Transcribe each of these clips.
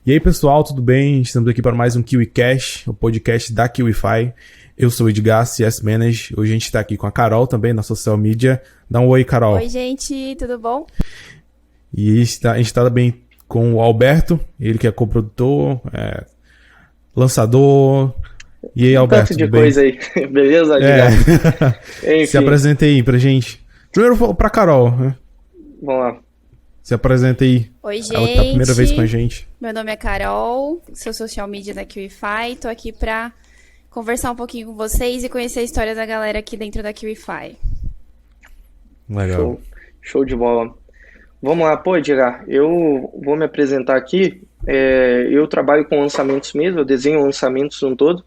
E aí, pessoal, tudo bem? Estamos aqui para mais um KiwiCast, o podcast da KiwiFi. Eu sou o Edgar, CS Manager. Hoje a gente está aqui com a Carol também, na social media. Dá um oi, Carol. Oi, gente, tudo bom? E a gente está também com o Alberto, ele que é coprodutor, lançador. E aí, Alberto, Tanto de tudo bem? coisa aí, beleza? Se apresenta aí pra gente. Primeiro pra Carol, né? Vamos lá. Se apresenta aí. Oi, gente. É a primeira vez com a gente. Meu nome é Carol, sou social media da KiwiFi. Tô aqui pra conversar um pouquinho com vocês e conhecer a história da galera aqui dentro da KiwiFi. Legal. Show de bola. Vamos lá, pô, Edgar, eu vou me apresentar aqui. Eu trabalho com lançamentos mesmo, eu desenho lançamentos no todo,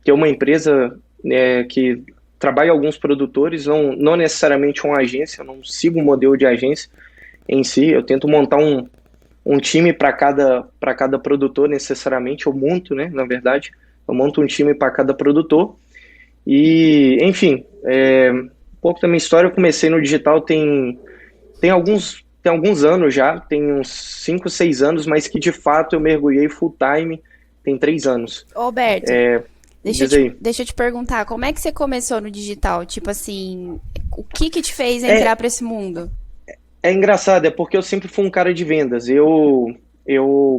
que é uma empresa que trabalha alguns produtores, não necessariamente uma agência, eu não sigo um modelo de agência em si, eu tento montar um time para cada produtor necessariamente, eu monto, né, na verdade, eu monto um time para cada produtor e, enfim, um pouco da minha história, eu comecei no digital tem alguns anos já, tem uns 5, 6 anos, mas que de fato eu mergulhei full time, tem 3 anos. Roberto, deixa eu te perguntar, como é que você começou no digital? Tipo assim, o que te fez entrar para esse mundo? É engraçado, é porque eu sempre fui um cara de vendas.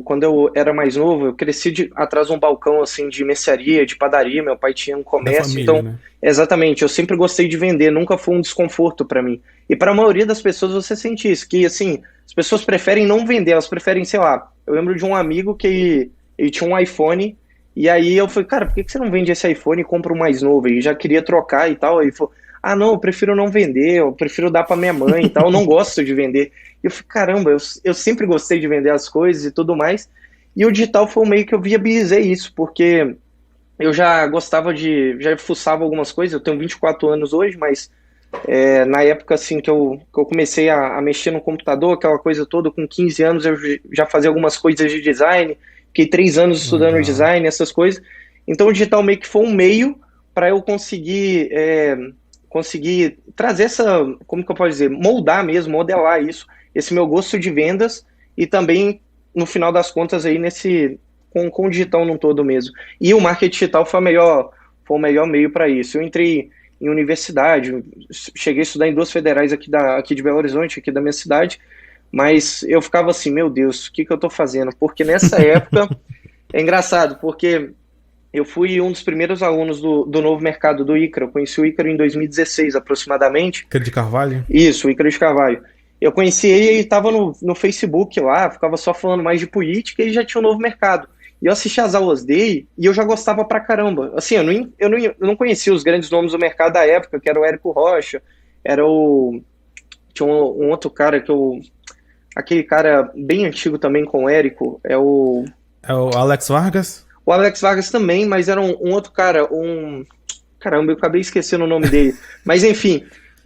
Quando eu era mais novo, eu cresci atrás de um balcão assim de mercearia, de padaria. Meu pai tinha um comércio, família, então, né? Exatamente, eu sempre gostei de vender, nunca foi um desconforto para mim. E para a maioria das pessoas você sente isso, que assim, as pessoas preferem não vender, elas preferem, sei lá. Eu lembro de um amigo que ele tinha um iPhone, e aí eu falei, cara, por que você não vende esse iPhone e compra um mais novo? E já queria trocar e tal. Aí ele falou, ah, não, eu prefiro não vender, eu prefiro dar para minha mãe e tal, eu não gosto de vender. E eu falei, caramba, eu sempre gostei de vender as coisas e tudo mais. E o digital foi o meio que eu viabilizei isso, porque eu já já fuçava algumas coisas, eu tenho 24 anos hoje, mas na época assim que eu comecei a mexer no computador, aquela coisa toda, com 15 anos eu já fazia algumas coisas de design, fiquei 3 anos estudando design, essas coisas. Então o digital meio que foi um meio para eu conseguir trazer como que eu posso dizer, moldar mesmo, modelar isso, esse meu gosto de vendas e também, no final das contas, aí com o digital num todo mesmo. E o marketing digital foi o melhor meio para isso. Eu entrei em universidade, cheguei a estudar em 2 federais aqui de Belo Horizonte, aqui da minha cidade, mas eu ficava assim, meu Deus, o que eu estou fazendo? Porque nessa época, é engraçado, porque eu fui um dos primeiros alunos do novo mercado do Ícaro. Eu conheci o Ícaro em 2016, aproximadamente. Ícaro de Carvalho? Isso, o Ícaro de Carvalho. Eu conheci ele e estava no Facebook lá, ficava só falando mais de política e já tinha um novo mercado. E eu assisti as aulas dele e eu já gostava pra caramba. Assim, eu não conhecia os grandes nomes do mercado da época, que era o Érico Rocha, tinha um outro cara aquele cara bem antigo também com o Érico, É o Alex Vargas? O Alex Vargas também, mas era um outro cara, caramba, eu acabei esquecendo o nome dele. Mas enfim,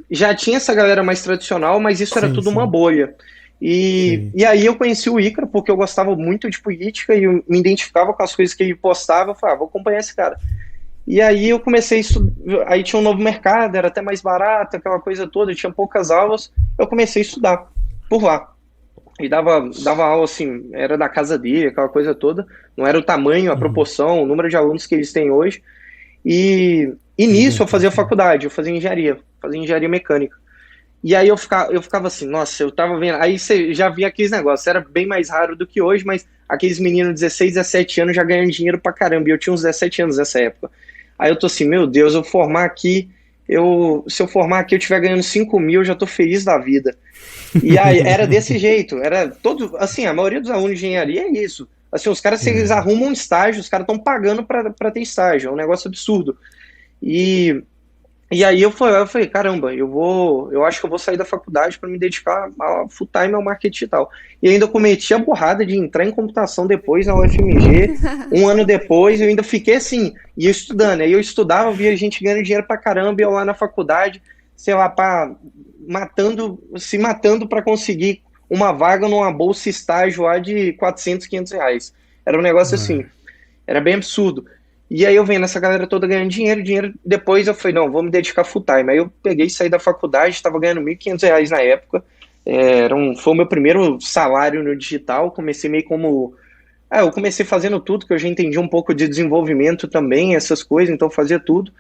já tinha essa galera mais tradicional, mas isso era tudo uma bolha. E aí eu conheci o Ícaro porque eu gostava muito de política e eu me identificava com as coisas que ele postava. Eu falei, vou acompanhar esse cara. E aí eu comecei a estudar, aí tinha um novo mercado, era até mais barato, aquela coisa toda, tinha poucas aulas. Eu comecei a estudar por lá. E dava aula assim, era da casa dele, aquela coisa toda. Não era o tamanho, a proporção, o número de alunos que eles têm hoje. E nisso eu fazia faculdade, eu fazia engenharia mecânica. E aí eu ficava assim, nossa, eu tava vendo. Aí você já via aqueles negócios, era bem mais raro do que hoje, mas aqueles meninos de 16, 17 anos já ganham dinheiro pra caramba. E eu tinha uns 17 anos nessa época. Aí eu tô assim, meu Deus, se eu formar aqui, eu estiver ganhando 5 mil, eu já tô feliz da vida. E aí era desse jeito, era todo, assim, a maioria dos alunos de engenharia é isso. Assim, os caras, se eles arrumam um estágio, os caras estão pagando pra ter estágio, é um negócio absurdo. E aí eu falei, caramba, eu acho que eu vou sair da faculdade para me dedicar full time ao marketing digital. E ainda cometi a burrada de entrar em computação depois na UFMG, um ano depois, eu ainda fiquei assim, ia estudando, aí eu estudava, via gente ganhando dinheiro pra caramba, e eu lá na faculdade, sei lá, se matando para conseguir uma vaga numa bolsa estágio lá de 400, 500 reais. Era um negócio assim, era bem absurdo. E aí eu vendo essa galera toda ganhando dinheiro, depois eu falei, não, vou me dedicar full time. Aí eu peguei, saí da faculdade, estava ganhando R$ 1.500 na época, foi o meu primeiro salário no digital, comecei meio eu comecei fazendo tudo, que eu já entendi um pouco de desenvolvimento também, essas coisas, então fazia tudo.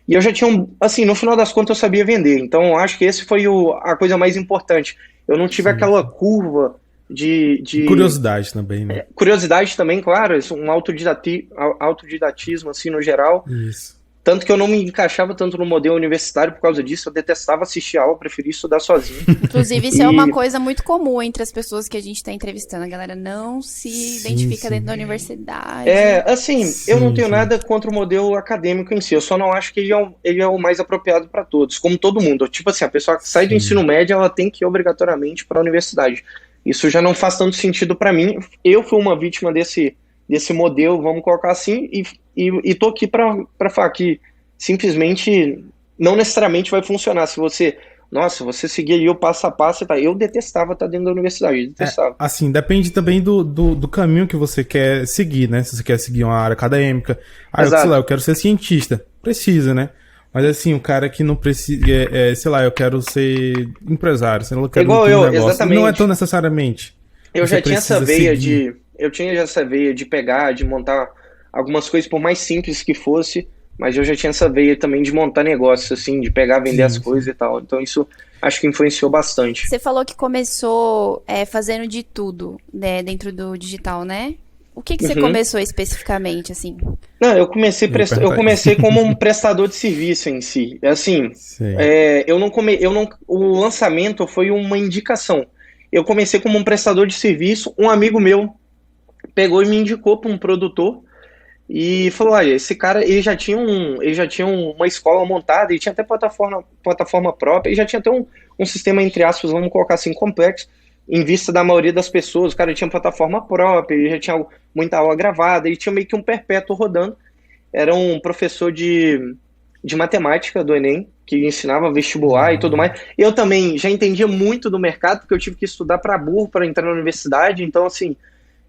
E eu já tinha, assim, no final das contas eu sabia vender. Então eu acho que esse foi a coisa mais importante. Eu não tive Sim. aquela curva de Curiosidade também, né? curiosidade também, claro, um autodidatismo, assim, no geral. Isso. Tanto que eu não me encaixava tanto no modelo universitário por causa disso. Eu detestava assistir aula, eu preferia estudar sozinho. Inclusive, isso é uma coisa muito comum entre as pessoas que a gente está entrevistando. A galera não se identifica dentro da universidade. Assim, eu não tenho nada contra o modelo acadêmico em si. Eu só não acho que ele é o mais apropriado para todos, como todo mundo. Tipo assim, a pessoa que sai do ensino médio, ela tem que ir obrigatoriamente para a universidade. Isso já não faz tanto sentido para mim. Eu fui uma vítima desse modelo, vamos colocar assim, e tô aqui para falar que simplesmente não necessariamente vai funcionar. Se você seguir aí o passo a passo, tá? Eu detestava estar dentro da universidade, detestava. Assim, depende também do caminho que você quer seguir, né? Se você quer seguir uma área acadêmica. Exato. Sei lá, eu quero ser cientista. Precisa, né? Mas assim, o cara que não precisa, sei lá, eu quero ser empresário, sei lá, eu quero Igual ter um eu, negócio. exatamente. Não é tão necessariamente. Eu já tinha essa veia seguir. eu tinha já essa veia de pegar, de montar algumas coisas, por mais simples que fosse, mas eu já tinha essa veia também de montar negócios, assim, de pegar, vender as coisas e tal. Então isso acho que influenciou bastante. Você falou que começou fazendo de tudo, né, dentro do digital, né? O que você começou especificamente, assim? Não, eu comecei como um prestador de serviço em si. Assim, o lançamento foi uma indicação. Eu comecei como um prestador de serviço, um amigo meu pegou e me indicou para um produtor e falou, olha, esse cara, ele já tinha uma escola montada, ele tinha até plataforma própria, e já tinha até um sistema, entre aspas, vamos colocar assim, complexo, em vista da maioria das pessoas. O cara tinha plataforma própria, ele já tinha muita aula gravada, ele tinha meio que um perpétuo rodando. Era um professor de matemática do Enem, que ensinava vestibular e tudo mais. Eu também já entendia muito do mercado, porque eu tive que estudar para burro para entrar na universidade, então assim,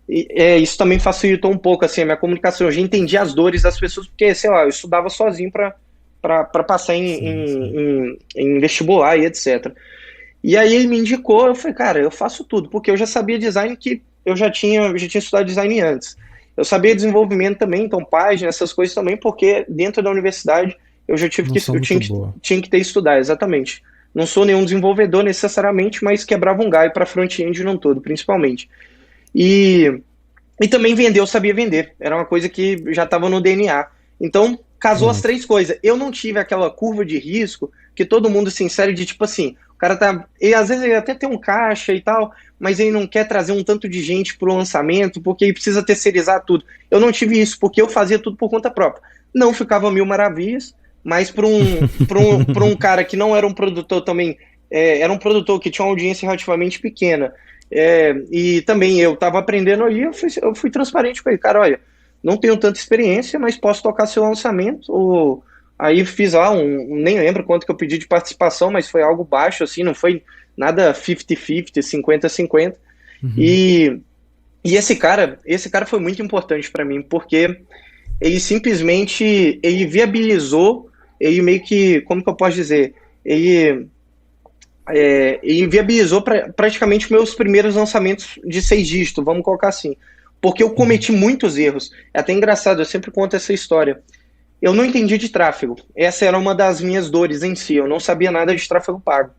isso também facilitou um pouco assim, a minha comunicação. Eu já entendia as dores das pessoas, porque, sei lá, eu estudava sozinho para passar em vestibular e etc. E aí ele me indicou, eu falei, cara, eu faço tudo, porque eu já sabia design, que eu já tinha estudado design antes. Eu sabia desenvolvimento também, então página, essas coisas também, porque dentro da universidade eu já tinha que ter estudado, exatamente. Não sou nenhum desenvolvedor necessariamente, mas quebrava um galho para front-end no todo, principalmente. E também vender, eu sabia vender. Era uma coisa que já estava no DNA. Então, casou as três coisas. Eu não tive aquela curva de risco que todo mundo se insere de tipo assim, o cara tá... às vezes ele até tem um caixa e tal, mas ele não quer trazer um tanto de gente pro lançamento, porque ele precisa terceirizar tudo. Eu não tive isso, porque eu fazia tudo por conta própria. Não ficava mil maravilhas, mas para um cara que não era um produtor também, era um produtor que tinha uma audiência relativamente pequena, e também eu estava aprendendo aí, eu fui transparente com ele, cara, olha, não tenho tanta experiência, mas posso tocar seu lançamento. Aí fiz lá, nem lembro quanto que eu pedi de participação, mas foi algo baixo, assim, não foi nada 50-50, 50-50. E esse cara foi muito importante para mim, porque ele simplesmente, ele viabilizou, ele meio que, como que eu posso dizer, ele viabilizou praticamente meus primeiros lançamentos de 6 dígitos, vamos colocar assim, porque eu cometi muitos erros. É até engraçado, eu sempre conto essa história. Eu não entendi de tráfego. Essa era uma das minhas dores em si. Eu não sabia nada de tráfego pago.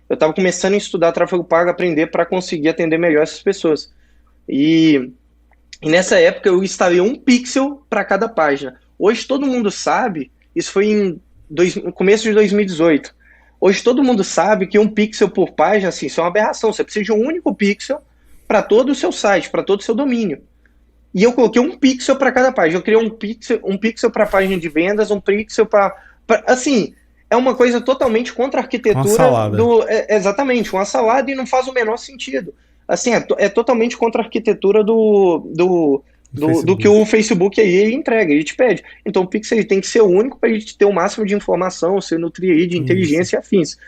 Eu estava começando a estudar tráfego pago, aprender para conseguir atender melhor essas pessoas. E nessa época eu instalei um pixel para cada página. Hoje todo mundo sabe, isso foi no começo de 2018. Hoje todo mundo sabe que um pixel por página, assim, isso é uma aberração. Você precisa de um único pixel para todo o seu site, para todo o seu domínio. E eu coloquei um pixel para cada página. Eu criei um pixel para a página de vendas, um pixel para... Assim, é uma coisa totalmente contra a arquitetura. Uma salada. Exatamente, uma salada, e não faz o menor sentido. Assim, é totalmente contra a arquitetura do que o Facebook aí entrega, ele te pede. Então o pixel ele tem que ser único para a gente ter o máximo de informação, se nutrir aí de inteligência e afins.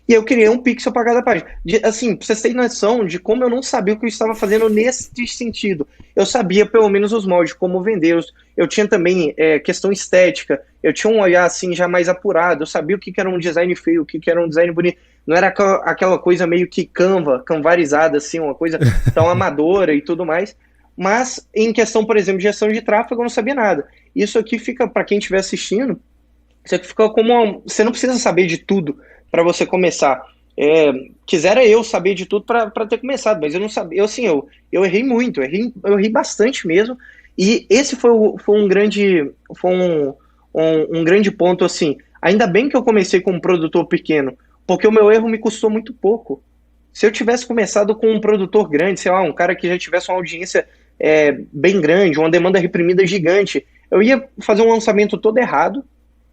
E eu criei um pixel para cada página. Assim, pra vocês terem noção de como eu não sabia o que eu estava fazendo nesse sentido. Eu sabia pelo menos os moldes, como vender. Eu tinha também questão estética. Eu tinha um olhar assim já mais apurado. Eu sabia o que era um design feio, o que era um design bonito. Não era aquela coisa meio que canvarizada, assim, uma coisa tão amadora e tudo mais. mas em questão, por exemplo, de gestão de tráfego, eu não sabia nada. Isso aqui fica, para quem estiver assistindo, isso aqui fica como você não precisa saber de tudo para você começar. Quisera eu saber de tudo para ter começado, mas eu não sabia. Eu errei muito, eu errei bastante mesmo. E esse foi um grande ponto, assim. Ainda bem que eu comecei com um produtor pequeno, porque o meu erro me custou muito pouco. Se eu tivesse começado com um produtor grande, sei lá, um cara que já tivesse uma audiência bem grande, uma demanda reprimida gigante, eu ia fazer um lançamento todo errado,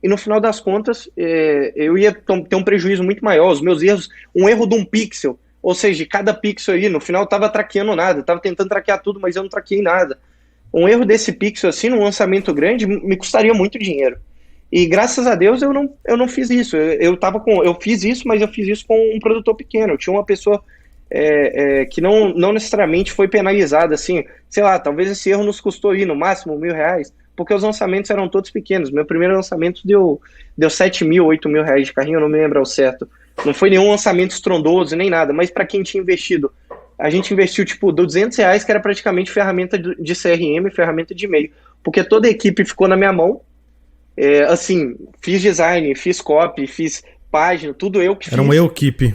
e no final das contas, eu ia ter um prejuízo muito maior. Os meus erros, um erro de um pixel, ou seja, cada pixel aí, no final eu estava traqueando nada, estava tentando traquear tudo, mas eu não traqueei nada. Um erro desse pixel, assim, num lançamento grande, me custaria muito dinheiro. E graças a Deus eu não fiz isso. Eu fiz isso, mas eu fiz isso com um produtor pequeno. Eu tinha uma pessoa que não necessariamente foi penalizada, assim, sei lá, talvez esse erro nos custou aí no máximo R$1.000, porque os lançamentos eram todos pequenos. Meu primeiro lançamento deu 7 mil, 8 mil reais de carrinho, eu não me lembro ao certo. Não foi nenhum lançamento estrondoso, nem nada, mas para quem tinha investido, a gente investiu tipo R$200, que era praticamente ferramenta de CRM, ferramenta de e-mail, porque toda a equipe ficou na minha mão. Assim, fiz design, fiz copy, fiz página, tudo eu que fiz. Era uma equipe.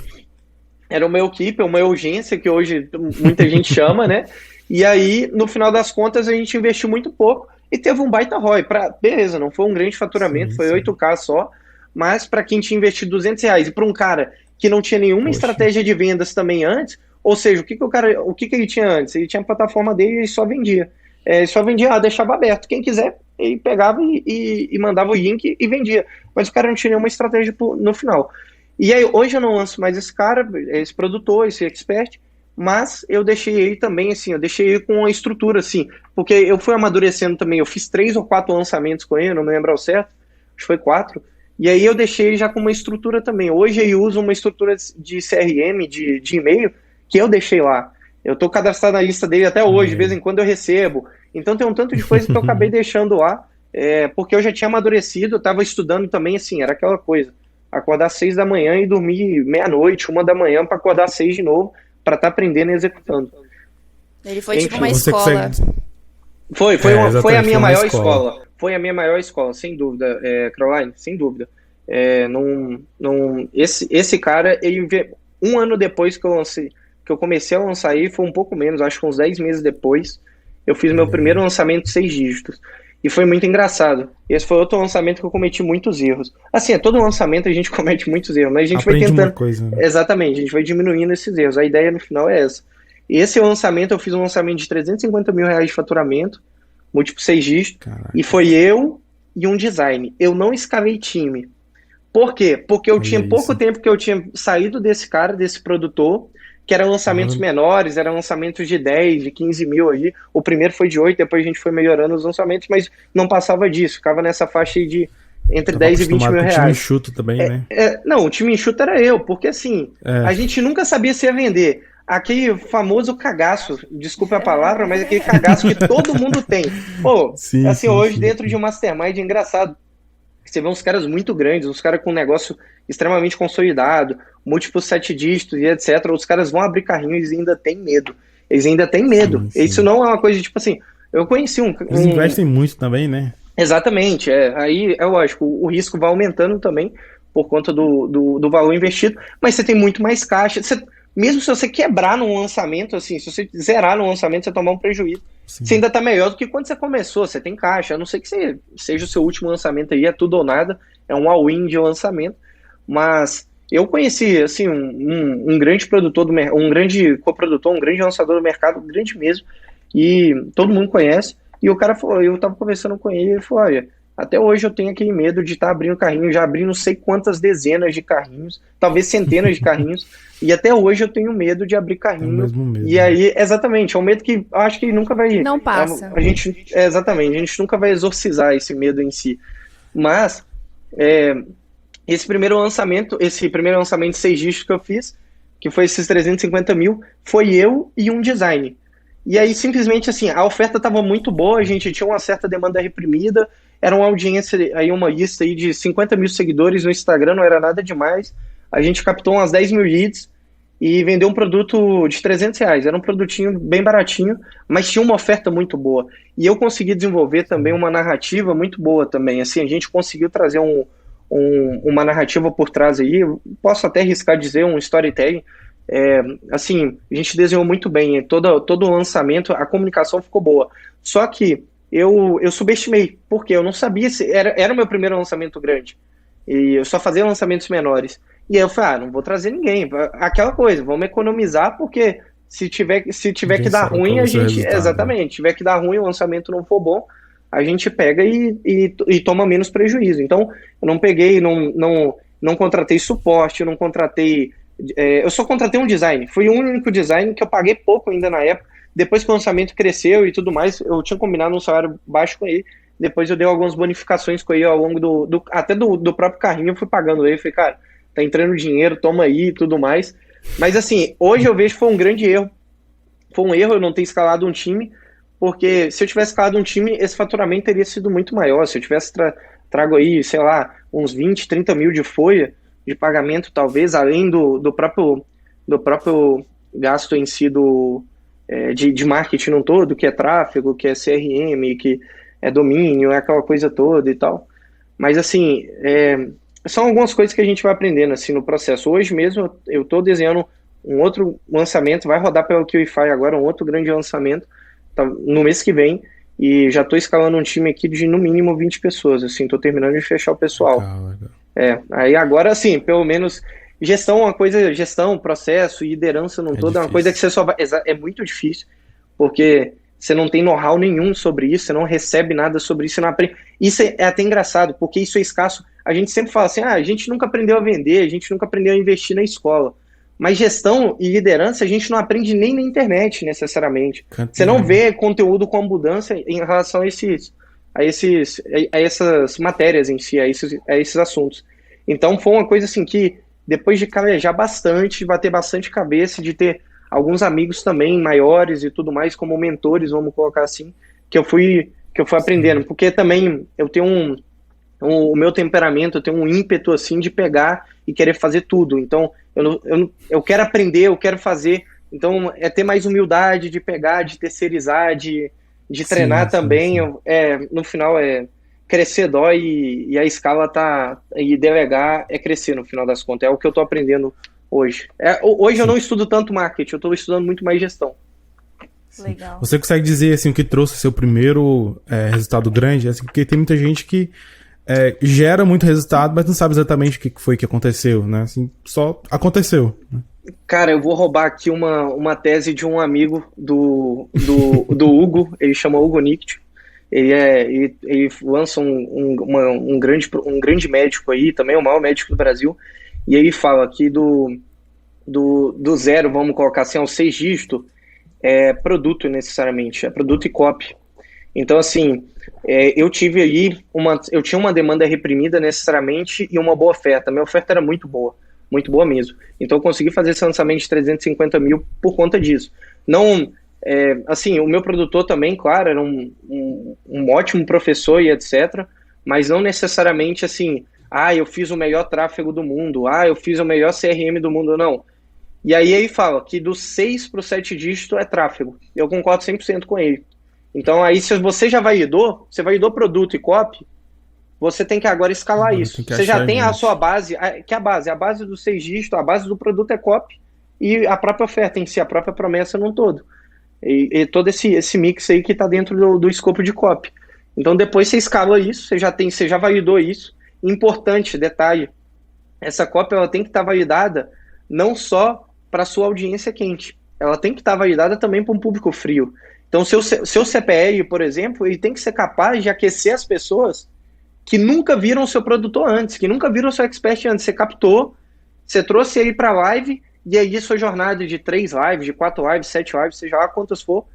Era uma equipe, uma urgência, que hoje muita gente chama, né? E aí, no final das contas, a gente investiu muito pouco e teve um baita ROI. Beleza, não foi um grande faturamento, foi 8K só, mas para quem tinha investido R$200 e para um cara que não tinha nenhuma estratégia de vendas também antes, ou seja, o que ele tinha antes? Ele tinha a plataforma dele e só vendia. Deixava aberto. Quem quiser, ele pegava e mandava o link e vendia. Mas o cara não tinha nenhuma estratégia no final. E aí, hoje eu não lanço mais esse cara, esse produtor, esse expert, mas eu deixei ele também, assim, eu deixei ele com uma estrutura, assim, porque eu fui amadurecendo também, eu fiz 3 ou 4 lançamentos com ele, não me lembro ao certo, acho que foi 4, e aí eu deixei ele já com uma estrutura também. Hoje ele usa uma estrutura de CRM, de e-mail, que eu deixei lá. Eu tô cadastrado na lista dele até hoje, de vez em quando eu recebo. Então tem um tanto de coisa que eu acabei deixando lá, porque eu já tinha amadurecido, eu tava estudando também, assim, era aquela coisa. Acordar às 6 da manhã e dormir meia-noite, 1 da manhã, para acordar às 6 de novo, para estar aprendendo e executando. Ele foi tipo uma escola. Foi a minha maior escola. Foi a minha maior escola, sem dúvida, Caroline, sem dúvida. Esse cara, ele veio, 1 ano depois que eu comecei a lançar aí, foi um pouco menos, acho que uns 10 meses depois, eu fiz meu primeiro lançamento de 6 dígitos. E foi muito engraçado. Esse foi outro lançamento que eu cometi muitos erros. Assim, todo lançamento a gente comete muitos erros, mas a gente vai tentando... Coisa, né? Exatamente, a gente vai diminuindo esses erros. A ideia no final é essa. E esse lançamento, eu fiz um lançamento de R$350 mil de faturamento, múltiplo 6 dígitos, Caraca. E foi eu e um design. Eu não escalei time. Por quê? Porque eu tinha pouco tempo que eu tinha saído desse cara, desse produtor, que eram lançamentos menores, eram lançamentos de 10, de 15 mil aí. O primeiro foi de 8, depois a gente foi melhorando os lançamentos, mas não passava disso, ficava nessa faixa aí de entre 10 e 20 mil reais. O time enxuto também, né? Não, o time enxuto era eu, porque assim, a gente nunca sabia se ia vender. Aquele famoso cagaço, desculpa a palavra, mas aquele cagaço que todo mundo tem. Pô, hoje dentro de um mastermind é engraçado. Você vê uns caras muito grandes, uns caras com um negócio extremamente consolidado, múltiplos 7 dígitos e etc. Os caras vão abrir carrinhos e ainda tem medo. Eles ainda têm medo. Sim. Isso não é uma coisa de, tipo assim, eu conheci Eles investem muito também, né? Exatamente. Aí é lógico, o risco vai aumentando também por conta do valor investido, mas você tem muito mais caixa. Mesmo se você quebrar num lançamento, assim, se você zerar no lançamento, você tomar um prejuízo. Sim. Você ainda tá melhor do que quando você começou, você tem caixa, a não ser que seja o seu último lançamento aí, é tudo ou nada, é um all-in de lançamento, mas eu conheci, assim, um grande produtor, um grande coprodutor, um grande lançador do mercado, grande mesmo, e todo mundo conhece, e o cara falou, eu tava conversando com ele, ele falou, olha, até hoje eu tenho aquele medo de estar abrindo carrinho, já abri não sei quantas dezenas de carrinhos, talvez centenas de carrinhos, e até hoje eu tenho medo de abrir carrinho. É mesmo medo, e aí, exatamente, é um medo que eu acho que nunca vai... Não passa. Exatamente, a gente nunca vai exorcizar esse medo em si. Mas, esse primeiro lançamento de 6 dígitos que eu fiz, que foi esses 350 mil, foi eu e um design. E aí, simplesmente assim, a oferta estava muito boa, a gente tinha uma certa demanda reprimida, era uma audiência, aí uma lista aí de 50 mil seguidores no Instagram, não era nada demais. A gente captou umas 10 mil leads e vender um produto de R$ 300. Era um produtinho bem baratinho, mas tinha uma oferta muito boa. E eu consegui desenvolver também uma narrativa muito boa também. Assim, a gente conseguiu trazer uma narrativa por trás aí, eu posso até arriscar dizer um storytelling. Assim, a gente desenhou muito bem, todo o lançamento, a comunicação ficou boa. Só que eu subestimei, porque eu não sabia se era o meu primeiro lançamento grande. E eu só fazia lançamentos menores. E aí eu falei, não vou trazer ninguém. Aquela coisa, vamos economizar, porque se tiver que dar ruim, a gente... Exatamente, tiver que dar ruim, o lançamento não for bom, a gente pega e toma menos prejuízo. Então, eu não peguei, não contratei suporte, eu não contratei... eu só contratei um design. Foi o único design que eu paguei pouco ainda na época. Depois que o lançamento cresceu e tudo mais, eu tinha combinado um salário baixo com ele. Depois eu dei algumas bonificações com ele ao longo até do próprio carrinho, eu fui pagando ele. Falei, cara, tá entrando dinheiro, toma aí e tudo mais. Mas assim, hoje eu vejo que foi um grande erro. Foi um erro eu não ter escalado um time, porque se eu tivesse escalado um time, esse faturamento teria sido muito maior. Se eu tivesse trago aí, sei lá, uns 20, 30 mil de folha de pagamento, talvez, além do próprio gasto em si de marketing no todo, que é tráfego, que é CRM, que é domínio, é aquela coisa toda e tal. Mas assim, são algumas coisas que a gente vai aprendendo assim no processo. Hoje mesmo eu estou desenhando um outro lançamento, vai rodar pelo QIFI agora, um outro grande lançamento, tá, no mês que vem, e já estou escalando um time aqui de no mínimo 20 pessoas, assim, estou terminando de fechar o pessoal. Legal. Aí agora assim, pelo menos gestão é uma coisa, processo e liderança não todo é uma coisa que você só vai, é muito difícil, porque você não tem know-how nenhum sobre isso, você não recebe nada sobre isso, você não aprende. Isso é até engraçado, porque isso é escasso. A gente sempre fala assim, a gente nunca aprendeu a vender, a gente nunca aprendeu a investir na escola. Mas gestão e liderança a gente não aprende nem na internet, necessariamente. Você não vê conteúdo com abundância em relação a essas matérias em si, a esses assuntos. Então foi uma coisa assim que, depois de calejar bastante, de bater bastante cabeça, de ter alguns amigos também maiores e tudo mais, como mentores, vamos colocar assim, que eu fui aprendendo. Porque também eu tenho o meu temperamento, eu tenho um ímpeto assim de pegar e querer fazer tudo. Então, eu quero aprender, eu quero fazer. Então, é ter mais humildade de pegar, de terceirizar, de treinar também. No final, crescer dói e a escala e delegar é crescer no final das contas. É o que eu estou aprendendo hoje. Hoje eu não estudo tanto marketing, eu estou estudando muito mais gestão. Legal. Você consegue dizer assim, o que trouxe seu primeiro resultado grande? Assim, porque tem muita gente que gera muito resultado, mas não sabe exatamente o que foi que aconteceu, né? Assim, só aconteceu. Né? Cara, eu vou roubar aqui uma tese de um amigo do Hugo, ele chama Hugo Nict. Ele lança um grande médico aí, também o maior médico do Brasil, e ele fala que do zero, vamos colocar assim, aos 6 dígitos, é produto necessariamente, é produto e copy. Então, assim, eu tinha uma demanda reprimida necessariamente e uma boa oferta. Minha oferta era muito boa mesmo. Então, eu consegui fazer esse lançamento de 350 mil por conta disso. Não, assim, o meu produtor também, claro, era um ótimo professor e etc., mas não necessariamente assim, eu fiz o melhor tráfego do mundo, eu fiz o melhor CRM do mundo, não. E aí ele fala que do 6 para o 7 dígito é tráfego. Eu concordo 100% com ele. Então aí se você já validou produto e copy, você tem que agora escalar isso. Você já tem a sua base, que é a base dos 6 dígitos, a base do produto é copy e a própria oferta em si, a própria promessa num todo. E todo esse mix aí que está dentro do escopo de copy. Então depois você escala isso, você já validou isso. Importante, detalhe, essa copy ela tem que estar validada não só para a sua audiência quente, ela tem que estar validada também para um público frio. Então, seu CPL, por exemplo, ele tem que ser capaz de aquecer as pessoas que nunca viram o seu produtor antes, que nunca viram o seu expert antes. Você captou, você trouxe ele para a live, e aí sua jornada de 3 lives, de 4 lives, 7 lives, seja lá quantas for,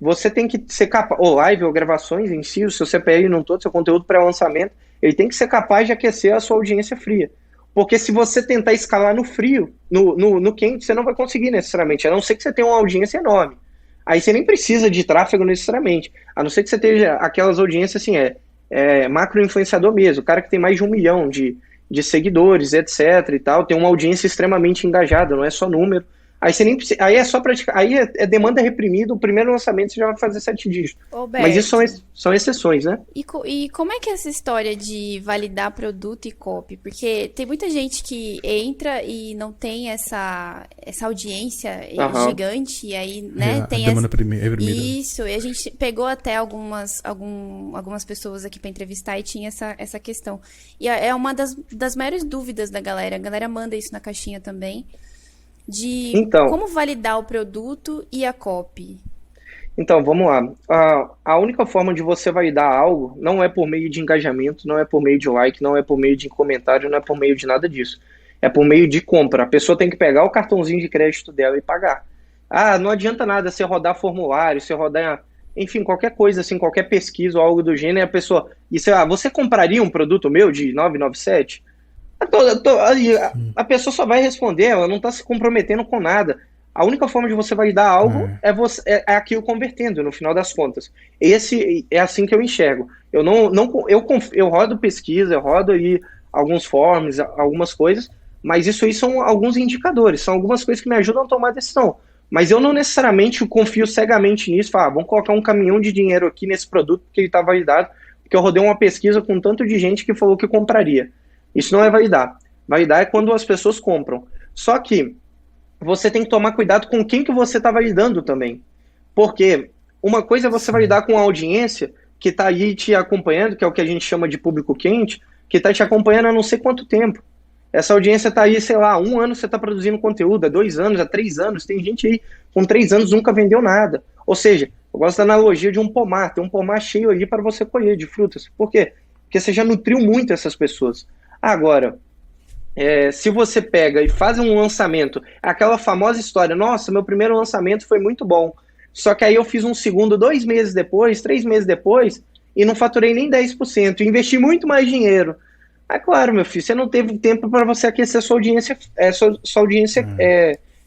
você tem que ser capaz, ou live ou gravações em si, o seu CPL não todo, seu conteúdo pré-lançamento, ele tem que ser capaz de aquecer a sua audiência fria. Porque se você tentar escalar no frio, no quente, você não vai conseguir necessariamente, a não ser que você tenha uma audiência enorme. Aí você nem precisa de tráfego necessariamente, a não ser que você tenha aquelas audiências assim, macro-influenciador mesmo, o cara que tem mais de 1 milhão de seguidores, etc e tal, tem uma audiência extremamente engajada, não é só número, Aí você nem precisa, aí é só praticar, aí é demanda reprimida, o primeiro lançamento você já vai fazer 7 dígitos. Mas isso são exceções, né? E como é que é essa história de validar produto e copy? Porque tem muita gente que entra e não tem essa audiência gigante, e aí, né, tem a demanda reprimida. Isso, e a gente pegou até algumas pessoas aqui para entrevistar e tinha essa questão. E é uma das maiores dúvidas da galera. A galera manda isso na caixinha também. Como validar o produto e a copy. Então, vamos lá. A única forma de você validar algo não é por meio de engajamento, não é por meio de like, não é por meio de comentário, não é por meio de nada disso. É por meio de compra. A pessoa tem que pegar o cartãozinho de crédito dela e pagar. Não adianta nada você rodar formulário, você rodar, enfim, qualquer coisa assim, qualquer pesquisa ou algo do gênero, e a pessoa... você compraria um produto meu de 997? A pessoa só vai responder, ela não está se comprometendo com nada. A única forma de você validar algo é aquilo convertendo, no final das contas. Esse é assim que eu enxergo. Eu rodo pesquisa, eu rodo aí alguns forms, algumas coisas, mas isso aí são alguns indicadores, são algumas coisas que me ajudam a tomar decisão. Mas eu não necessariamente confio cegamente nisso, vamos colocar um caminhão de dinheiro aqui nesse produto porque ele está validado, porque eu rodei uma pesquisa com tanto de gente que falou que compraria. Isso não é validar. Validar é quando as pessoas compram. Só que você tem que tomar cuidado com quem que você está validando também. Porque uma coisa é você validar com a audiência que está aí te acompanhando, que é o que a gente chama de público quente, que está te acompanhando há não sei quanto tempo. Essa audiência está aí, sei lá, 1 ano você está produzindo conteúdo, há 2 anos, há 3 anos. Tem gente aí com 3 anos nunca vendeu nada. Ou seja, eu gosto da analogia de um pomar. Tem um pomar cheio ali para você colher de frutas. Por quê? Porque você já nutriu muito essas pessoas. Agora, se você pega e faz um lançamento, aquela famosa história, nossa, meu primeiro lançamento foi muito bom, só que aí eu fiz um segundo 2 meses depois, 3 meses depois, e não faturei nem 10%, e investi muito mais dinheiro. Claro, meu filho, você não teve tempo para você aquecer a sua audiência,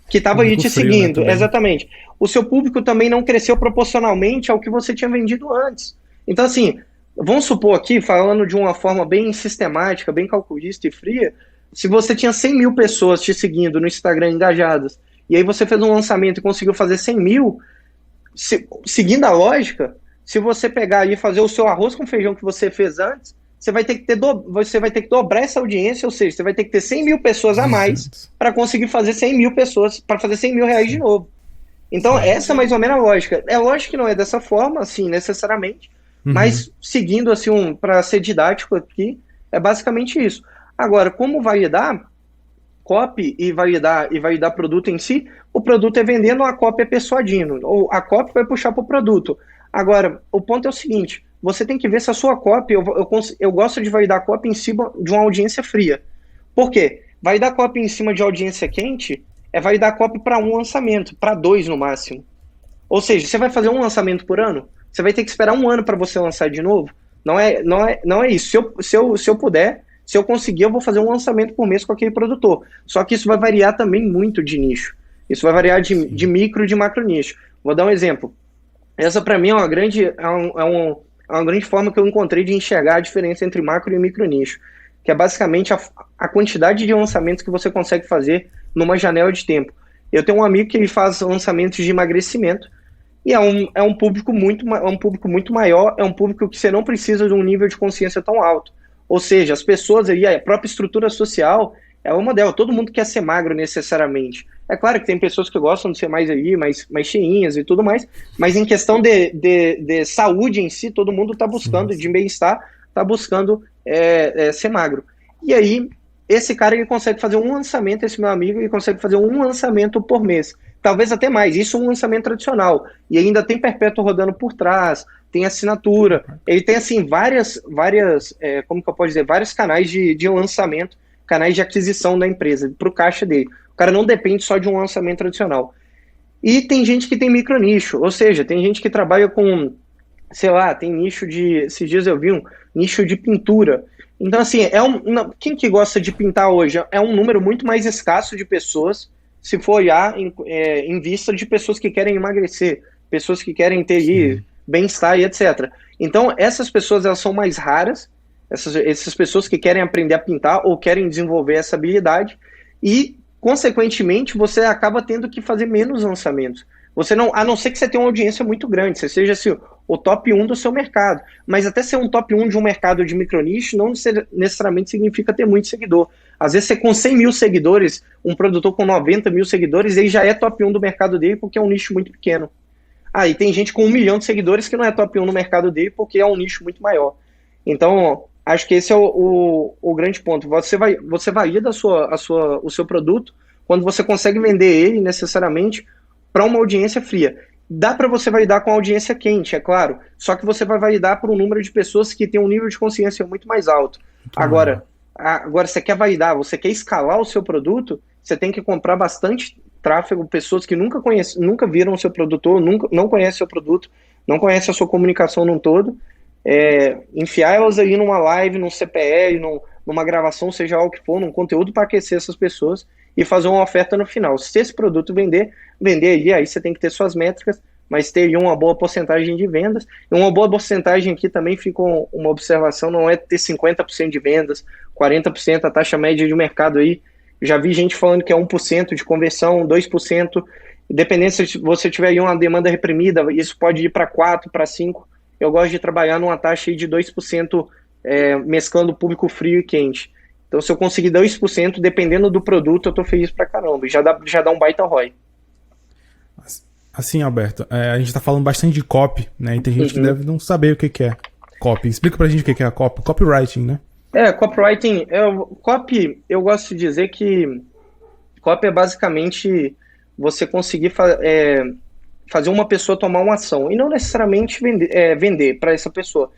que estava aí te seguindo. Né, exatamente. O seu público também não cresceu proporcionalmente ao que você tinha vendido antes. Então, assim, vamos supor aqui, falando de uma forma bem sistemática, bem calculista e fria, se você tinha 100 mil pessoas te seguindo no Instagram engajadas, e aí você fez um lançamento e conseguiu fazer 100 mil, seguindo a lógica, se você pegar e fazer o seu arroz com feijão que você fez antes, você vai ter que dobrar essa audiência, ou seja, você vai ter que ter 100 mil pessoas a mais para conseguir fazer 100 mil pessoas, para fazer 100 mil reais de novo. Então, essa é mais ou menos a lógica. É lógico que não é dessa forma, assim, necessariamente, mas seguindo, assim, para ser didático aqui, é basicamente isso. Agora, como validar copy e validar produto em si, o produto é vendendo, a copy é persuadindo, ou a copy vai puxar para o produto. Agora, o ponto é o seguinte, você tem que ver se a sua copy, eu gosto de validar a copy em cima de uma audiência fria. Por quê? Validar copy em cima de audiência quente é validar copy para um lançamento, para 2 no máximo. Ou seja, você vai fazer um lançamento por ano? Você vai ter que esperar 1 ano para você lançar de novo? Não é isso. Se eu puder, se eu conseguir, eu vou fazer um lançamento por mês com aquele produtor. Só que isso vai variar também muito de nicho. Isso vai variar de micro e de macro nicho. Vou dar um exemplo. Essa, para mim, é uma grande forma que eu encontrei de enxergar a diferença entre macro e micro nicho, que é basicamente a quantidade de lançamentos que você consegue fazer numa janela de tempo. Eu tenho um amigo que ele faz lançamentos de emagrecimento, e é um público muito maior, é um público que você não precisa de um nível de consciência tão alto. Ou seja, as pessoas aí, a própria estrutura social é uma delas. Todo mundo quer ser magro necessariamente. É claro que tem pessoas que gostam de ser mais cheinhas e tudo mais, mas em questão de saúde em si, todo mundo está buscando, de bem-estar, está buscando ser magro. E aí, esse cara ele consegue fazer um lançamento, esse meu amigo, ele consegue fazer um lançamento por mês. Talvez até mais, isso é um lançamento tradicional. E ainda tem perpétuo rodando por trás, tem assinatura. Ele tem, assim, várias como que eu posso dizer, vários canais de lançamento, canais de aquisição da empresa, para o caixa dele. O cara não depende só de um lançamento tradicional. E tem gente que tem micro nicho, ou seja, tem gente que trabalha com, sei lá, tem nicho esses dias eu vi um nicho de pintura. Então, assim, quem que gosta de pintar hoje? É um número muito mais escasso de pessoas, se for olhar em vista de pessoas que querem emagrecer, pessoas que querem ter bem-estar e etc. Então, essas pessoas elas são mais raras, essas pessoas que querem aprender a pintar ou querem desenvolver essa habilidade, e consequentemente, você acaba tendo que fazer menos lançamentos. Você não, a não ser que você tenha uma audiência muito grande, você seja assim, o top 1 do seu mercado. Mas até ser um top 1 de um mercado de micronicho não necessariamente significa ter muito seguidor. Às vezes você com 100 mil seguidores, um produtor com 90 mil seguidores, ele já é top 1 do mercado dele porque é um nicho muito pequeno. E tem gente com 1 milhão de seguidores que não é top 1 no mercado dele porque é um nicho muito maior. Então, acho que esse é o grande ponto. Você valida o seu produto quando você consegue vender ele necessariamente para uma audiência fria. Dá para você validar com audiência quente, é claro, só que você vai validar por um número de pessoas que tem um nível de consciência muito mais alto. Agora, você quer validar, você quer escalar o seu produto, você tem que comprar bastante tráfego, pessoas que nunca viram o seu produtor, não conhecem o seu produto, não conhecem a sua comunicação num todo, enfiar elas aí numa live, num CPL, numa gravação, seja lá o que for, num conteúdo para aquecer essas pessoas e fazer uma oferta no final. Se esse produto vender aí você tem que ter suas métricas, mas ter uma boa porcentagem de vendas. E uma boa porcentagem aqui também fica uma observação, não é ter 50% de vendas, 40% a taxa média de mercado aí. Já vi gente falando que é 1% de conversão, 2%, dependendo se você tiver aí uma demanda reprimida, isso pode ir para 4%, para 5%. Eu gosto de trabalhar numa taxa aí de 2%, mesclando público frio e quente. Então, se eu conseguir 2%, dependendo do produto, eu tô feliz pra caramba. Já dá um baita ROI. Assim, Alberto, a gente tá falando bastante de copy, né? E tem gente que deve não saber o que é copy. Explica pra gente o que é copy. Copywriting, né? Copywriting. Copy, eu gosto de dizer que copy é basicamente você conseguir fazer uma pessoa tomar uma ação. E não necessariamente vender para essa pessoa.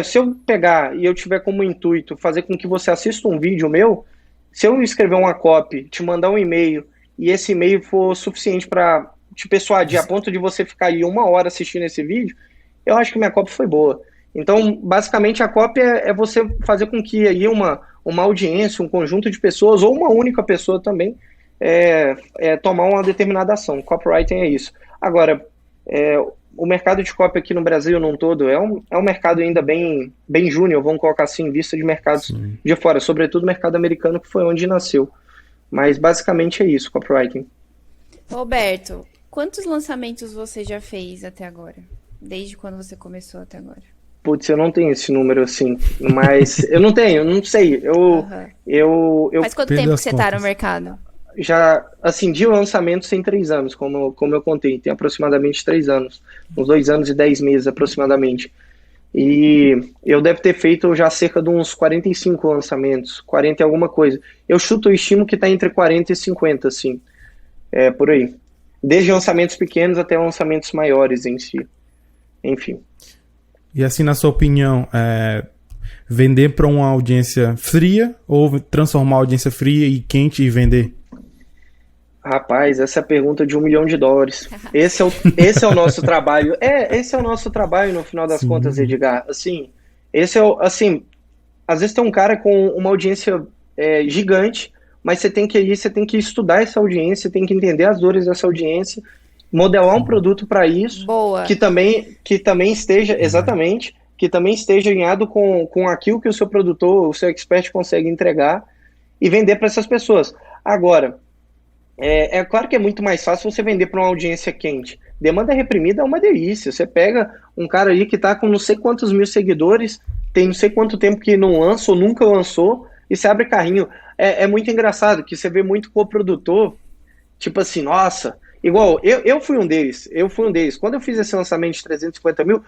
Se eu pegar e eu tiver como intuito fazer com que você assista um vídeo meu, se eu escrever uma copy, te mandar um e-mail, e esse e-mail for suficiente para te persuadir a ponto de você ficar aí 1 hora assistindo esse vídeo, eu acho que minha copy foi boa. Então, basicamente, a copy é você fazer com que aí uma audiência, um conjunto de pessoas, ou uma única pessoa também, tomar uma determinada ação. Copywriting é isso. Agora, o mercado de copy aqui no Brasil num todo é um mercado ainda bem júnior, vamos colocar assim, em vista de mercados de fora, sobretudo o mercado americano, que foi onde nasceu. Mas basicamente é isso, copywriting. Roberto, quantos lançamentos você já fez até agora? Desde quando você começou até agora? Putz, eu não tenho esse número assim, mas eu não sei. Faz quanto tempo que você tá no mercado? Já, assim, de lançamentos tem 3 anos, como eu contei, tem aproximadamente 3 anos, uns 2 anos e 10 meses aproximadamente. E eu devo ter feito já cerca de uns 45 lançamentos, 40 e alguma coisa. Eu estimo que está entre 40 e 50, assim, por aí. Desde lançamentos pequenos até lançamentos maiores em si. Enfim. E assim, na sua opinião, vender para uma audiência fria ou transformar a audiência fria e quente e vender? Rapaz, essa é a pergunta de $1 milhão. Esse é o nosso trabalho. Esse é o nosso trabalho no final das contas, Edgar. Assim, às vezes tem um cara com uma audiência gigante, mas você tem que estudar essa audiência, tem que entender as dores dessa audiência, modelar um produto para isso. Boa. que também esteja, exatamente, que também esteja alinhado com aquilo que o seu produtor, o seu expert consegue entregar e vender para essas pessoas. Agora, é claro que é muito mais fácil você vender para uma audiência quente. Demanda reprimida é uma delícia. Você pega um cara aí que tá com não sei quantos mil seguidores, tem não sei quanto tempo que não lança ou nunca lançou, e você abre carrinho. É muito engraçado que você vê muito coprodutor, tipo assim, nossa, igual, eu fui um deles. Quando eu fiz esse lançamento de 350 mil,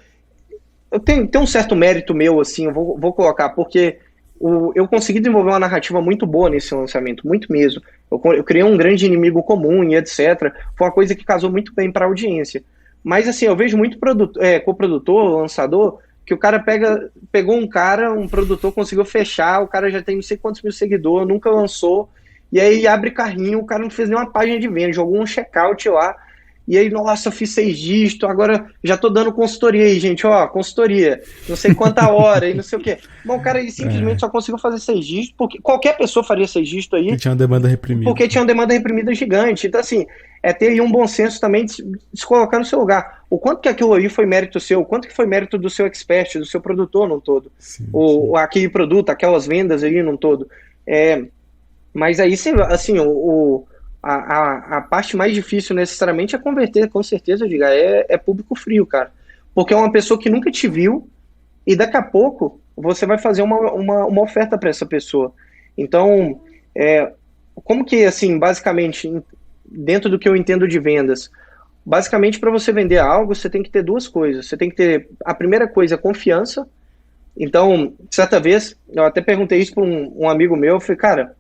eu tenho um certo mérito meu, assim, eu vou colocar, porque eu consegui desenvolver uma narrativa muito boa nesse lançamento, muito mesmo. Eu criei um grande inimigo comum e etc. Foi uma coisa que casou muito bem para a audiência. Mas assim, eu vejo muito coprodutor, lançador, que o cara pegou um produtor, conseguiu fechar, o cara já tem não sei quantos mil seguidores, nunca lançou, e aí abre carrinho, o cara não fez nenhuma página de venda, jogou um checkout lá, e aí, nossa, eu fiz 6 dígitos, agora já tô dando consultoria aí, gente, consultoria, não sei quanta hora e não sei o quê. Bom, o cara ele simplesmente só conseguiu fazer 6 dígitos, porque qualquer pessoa faria 6 dígitos aí. Porque tinha uma demanda reprimida. Porque tinha uma demanda reprimida gigante. Então, assim, ter aí um bom senso também de se colocar no seu lugar. O quanto que aquilo ali foi mérito seu, o quanto que foi mérito do seu expert, do seu produtor num todo. Sim. Aquele produto, aquelas vendas ali num todo. Mas aí, assim, a parte mais difícil necessariamente é converter, com certeza, eu digo, é público frio, cara. Porque é uma pessoa que nunca te viu e daqui a pouco você vai fazer uma oferta para essa pessoa. Então, como que, assim, basicamente, dentro do que eu entendo de vendas, basicamente para você vender algo, você tem que ter duas coisas. Você tem que ter, a primeira coisa, confiança. Então, certa vez, eu até perguntei isso para um amigo meu, eu falei, cara,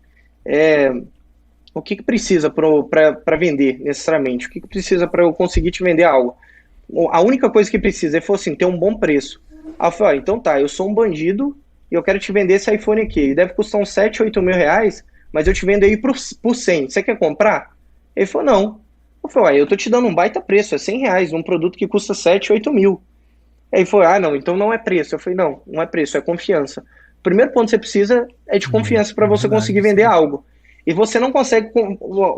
o que precisa para vender necessariamente? O que precisa para eu conseguir te vender algo? A única coisa que precisa, ele falou assim, ter um bom preço. Aí eu falei, então tá, eu sou um bandido e eu quero te vender esse iPhone aqui. Ele deve custar uns 7, 8 mil reais, mas eu te vendo aí por 100. Você quer comprar? Ele falou, não. Eu falei, eu tô te dando um baita preço, é 100 reais, um produto que custa 7, 8 mil. Aí ele falou, não, então não é preço. Eu falei, não é preço, é confiança. O primeiro ponto que você precisa é de confiança para você conseguir vender algo. E você não consegue,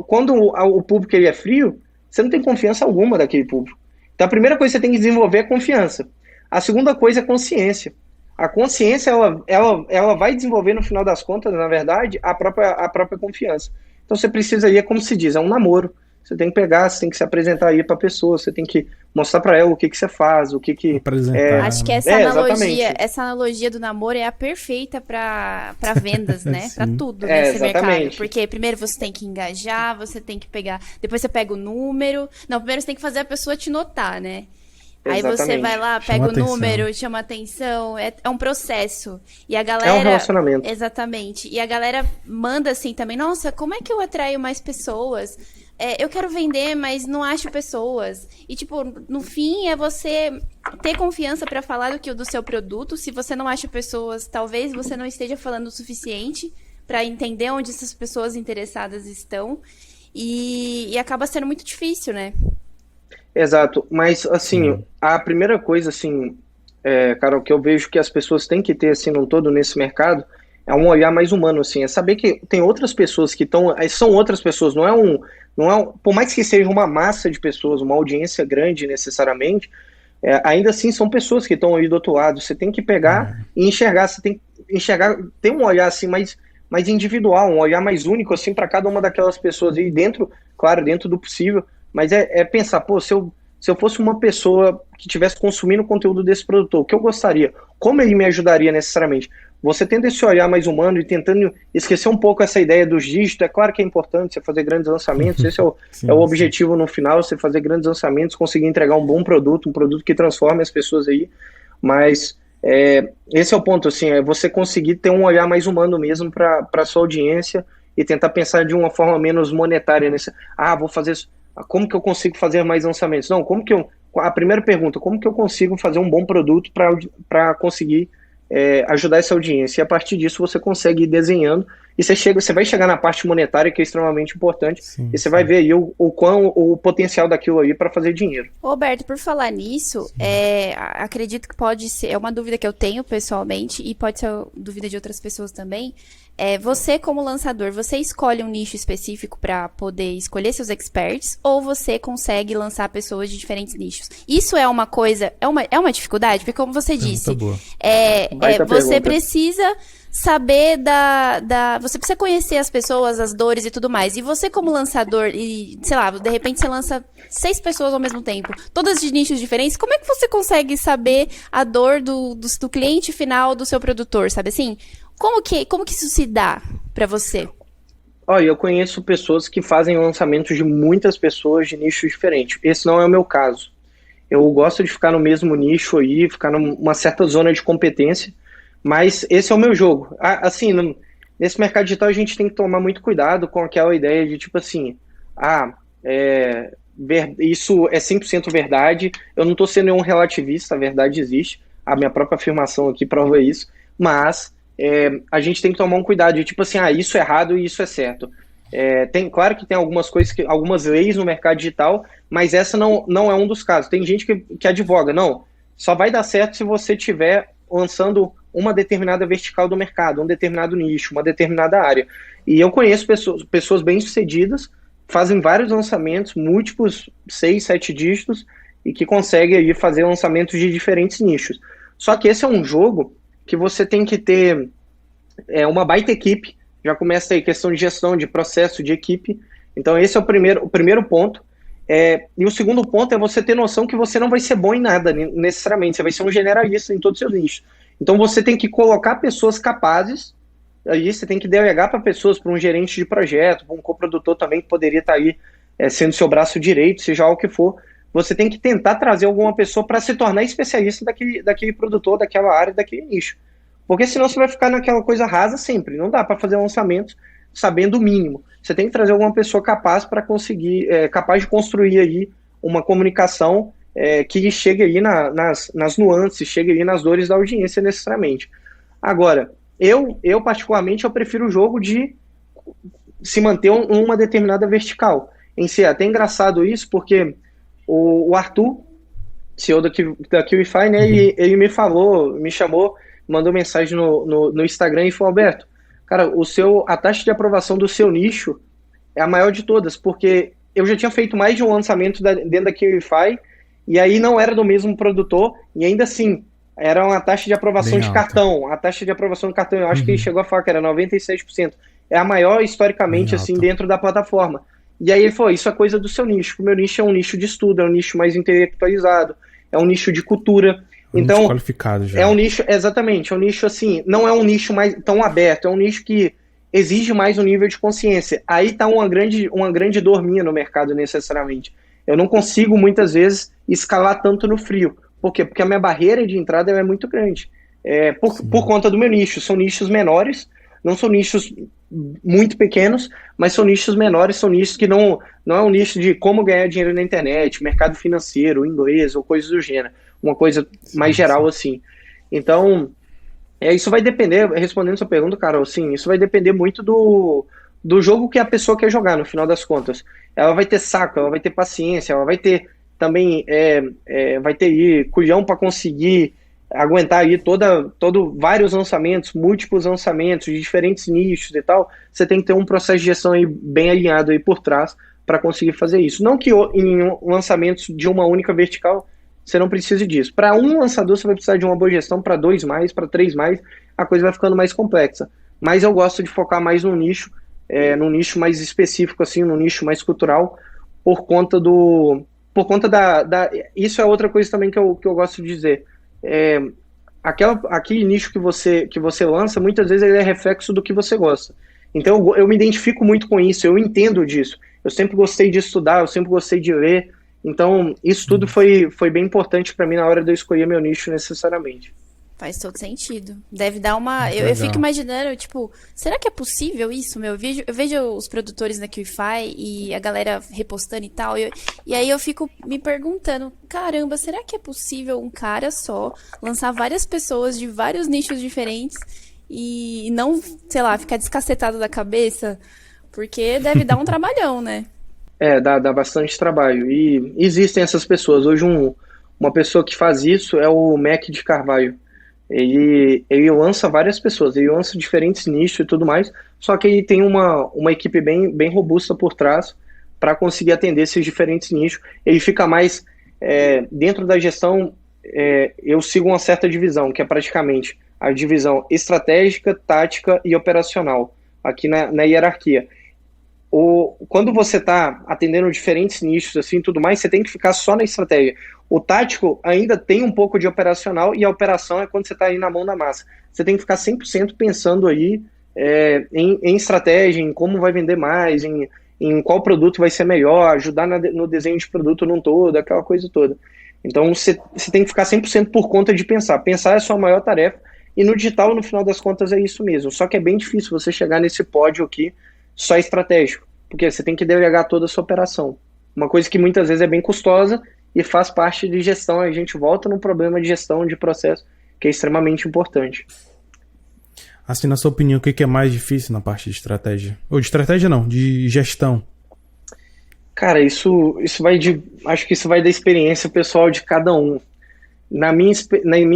quando o público ele é frio, você não tem confiança alguma daquele público. Então a primeira coisa que você tem que desenvolver é confiança. A segunda coisa é consciência. A consciência, ela vai desenvolver no final das contas, na verdade, a própria confiança. Então você precisa aí, é como se diz, é um namoro. Você tem que pegar, você tem que se apresentar aí para a pessoa, você tem que mostrar para ela o que você faz, o que apresentar. Acho que essa analogia do namoro é a perfeita para vendas, né? Para tudo nesse mercado. Porque primeiro você tem que engajar, você tem que pegar, depois você pega o número. Não, primeiro você tem que fazer a pessoa te notar, né? Aí você vai lá, pega o número, chama atenção, é um processo. E a galera... É um relacionamento. Exatamente. E a galera manda assim também, nossa, como é que eu atraio mais pessoas? Eu quero vender, mas não acho pessoas. E, tipo, no fim é você ter confiança para falar do seu produto. Se você não acha pessoas, talvez você não esteja falando o suficiente para entender onde essas pessoas interessadas estão. E acaba sendo muito difícil, né? Exato. Mas, assim, a primeira coisa, assim, Carol, que eu vejo que as pessoas têm que ter, assim, num todo nesse mercado, é um olhar mais humano, assim, é saber que tem outras pessoas que são outras pessoas, não é por mais que seja uma massa de pessoas, uma audiência grande necessariamente, ainda assim são pessoas que estão aí do outro lado, você tem que pegar e enxergar, você tem que enxergar, ter um olhar assim mais individual, um olhar mais único assim para cada uma daquelas pessoas aí dentro, claro, dentro do possível, mas pensar, pô, se eu fosse uma pessoa que estivesse consumindo o conteúdo desse produtor, o que eu gostaria, como ele me ajudaria necessariamente? Você tendo esse olhar mais humano e tentando esquecer um pouco essa ideia dos dígitos, é claro que é importante você fazer grandes lançamentos, esse é o objetivo no final, você fazer grandes lançamentos, conseguir entregar um bom produto, um produto que transforme as pessoas aí, mas esse é o ponto, assim, é você conseguir ter um olhar mais humano mesmo para a sua audiência e tentar pensar de uma forma menos monetária, vou fazer isso, como que eu consigo fazer mais lançamentos? Não, a primeira pergunta, como que eu consigo fazer um bom produto para conseguir ajudar essa audiência, e a partir disso você consegue ir desenhando e você vai chegar na parte monetária, que é extremamente importante, e você vai ver aí o potencial daquilo aí para fazer dinheiro. Roberto, por falar nisso, acredito que pode ser, é uma dúvida que eu tenho pessoalmente e pode ser dúvida de outras pessoas também. Você como lançador, você escolhe um nicho específico para poder escolher seus experts, ou você consegue lançar pessoas de diferentes nichos? Isso é uma coisa, é uma dificuldade, porque como você disse, você precisa saber você precisa conhecer as pessoas, as dores e tudo mais. E você como lançador, e sei lá, de repente você lança 6 pessoas ao mesmo tempo, todas de nichos diferentes, como é que você consegue saber a dor do cliente final do seu produtor, sabe assim? Como que isso se dá para você? Olha, eu conheço pessoas que fazem lançamentos de muitas pessoas de nichos diferentes. Esse não é o meu caso. Eu gosto de ficar no mesmo nicho aí, ficar numa certa zona de competência, mas esse é o meu jogo. Assim, nesse mercado digital a gente tem que tomar muito cuidado com aquela ideia de tipo assim, isso é 100% verdade, eu não estou sendo nenhum relativista, a verdade existe, a minha própria afirmação aqui prova isso, mas a gente tem que tomar um cuidado de tipo assim, isso é errado e isso é certo. Claro que tem algumas coisas, algumas leis no mercado digital, mas essa não é um dos casos. Tem gente que advoga, não, só vai dar certo se você estiver lançando uma determinada vertical do mercado, um determinado nicho, uma determinada área. E eu conheço pessoas bem-sucedidas, fazem vários lançamentos, múltiplos 6, 7 dígitos, e que conseguem aí fazer lançamentos de diferentes nichos. Só que esse é um jogo que você tem que ter uma baita equipe, já começa aí questão de gestão, de processo, de equipe, Então esse é o primeiro ponto. E o segundo ponto é você ter noção que você não vai ser bom em nada, necessariamente. Você vai ser um generalista em todos os seus nichos. Então você tem que colocar pessoas capazes, aí você tem que delegar para pessoas, para um gerente de projeto, para um coprodutor também que poderia estar aí sendo seu braço direito, seja o que for. Você tem que tentar trazer alguma pessoa para se tornar especialista daquele produtor, daquela área, daquele nicho. Porque senão você vai ficar naquela coisa rasa sempre. Não dá para fazer lançamentos sabendo o mínimo. Você tem que trazer alguma pessoa capaz para conseguir, capaz de construir aí uma comunicação que chegue aí nas nuances, chegue aí nas dores da audiência necessariamente. Agora, eu particularmente, eu prefiro o jogo de se manter uma determinada vertical. Em si, é até engraçado isso, porque o Arthur, CEO da QIFI, né, ele me falou, me chamou, mandou mensagem no Instagram e falou: Alberto, cara, a taxa de aprovação do seu nicho é a maior de todas, porque eu já tinha feito mais de um lançamento dentro da QIFI, e aí não era do mesmo produtor, e ainda assim, era uma taxa de aprovação Bem de alta. cartão. A taxa de aprovação de cartão, eu acho que ele chegou a falar que era 97%. É a maior, historicamente, Bem assim, alta. dentro da plataforma. E aí ele falou: isso é coisa do seu nicho. O meu nicho é um nicho de estudo, é um nicho mais intelectualizado, é um nicho de cultura. Então, qualificado já. é um nicho, exatamente, é um nicho assim, não é um nicho mais tão aberto, é um nicho que exige mais um nível de consciência. Aí está uma grande dor minha no mercado, necessariamente. Eu não consigo, muitas vezes, escalar tanto no frio. Por quê? Porque a minha barreira de entrada é muito grande. Por conta do meu nicho. São nichos menores, não são nichos muito pequenos, mas são nichos menores, são nichos que não é um nicho de como ganhar dinheiro na internet, mercado financeiro, inglês ou coisas do gênero. Uma coisa mais geral assim. Então, isso vai depender, respondendo sua pergunta, Carol, sim, isso vai depender muito do jogo que a pessoa quer jogar, no final das contas. Ela vai ter saco, ela vai ter paciência, ela vai ter também, vai ter aí culhão para conseguir aguentar aí vários lançamentos, múltiplos lançamentos de diferentes nichos e tal. Você tem que ter um processo de gestão aí bem alinhado aí por trás para conseguir fazer isso. Não que em lançamentos de uma única vertical você não precise disso. Para um lançador você vai precisar de uma boa gestão, para 2 mais, para 3 mais, a coisa vai ficando mais complexa. Mas eu gosto de focar mais num nicho mais específico, assim, num nicho mais cultural, por conta da isso é outra coisa também que eu gosto de dizer. Aquele nicho que você lança, muitas vezes ele é reflexo do que você gosta. Então eu me identifico muito com isso, eu entendo disso. Eu sempre gostei de estudar, eu sempre gostei de ler. Então isso tudo foi bem importante para mim na hora de eu escolher meu nicho necessariamente. Faz todo sentido. Deve dar uma... Eu Legal. fico imaginando, tipo, será que é possível isso, meu? Eu vejo os produtores da QIFI e a galera repostando e tal, e aí eu fico me perguntando, caramba, será que é possível um cara só lançar várias pessoas de vários nichos diferentes e não, sei lá, ficar descacetado da cabeça? Porque deve dar um trabalhão, né? Dá bastante trabalho. E existem essas pessoas. Hoje uma pessoa que faz isso é o Mac de Carvalho. Ele lança várias pessoas, ele lança diferentes nichos e tudo mais, só que ele tem uma equipe bem robusta por trás para conseguir atender esses diferentes nichos. Ele fica mais dentro da gestão, eu sigo uma certa divisão, que é praticamente a divisão estratégica, tática e operacional, aqui na hierarquia. Quando você está atendendo diferentes nichos assim, tudo mais, você tem que ficar só na estratégia. O tático ainda tem um pouco de operacional, e a operação é quando você está aí na mão da massa. Você tem que ficar 100% pensando aí em estratégia, em como vai vender mais, em qual produto vai ser melhor, ajudar no desenho de produto num todo, aquela coisa toda. Então você tem que ficar 100% por conta de pensar. Pensar é a sua maior tarefa, e no digital, no final das contas, é isso mesmo. Só que é bem difícil você chegar nesse pódio aqui só estratégico, porque você tem que delegar toda a sua operação. Uma coisa que muitas vezes é bem custosa e faz parte de gestão. A gente volta no problema de gestão de processo, que é extremamente importante. Assim, na sua opinião, o que é mais difícil na parte de estratégia? Ou de estratégia não, de gestão? Cara, acho que isso vai da experiência pessoal de cada um. Na minha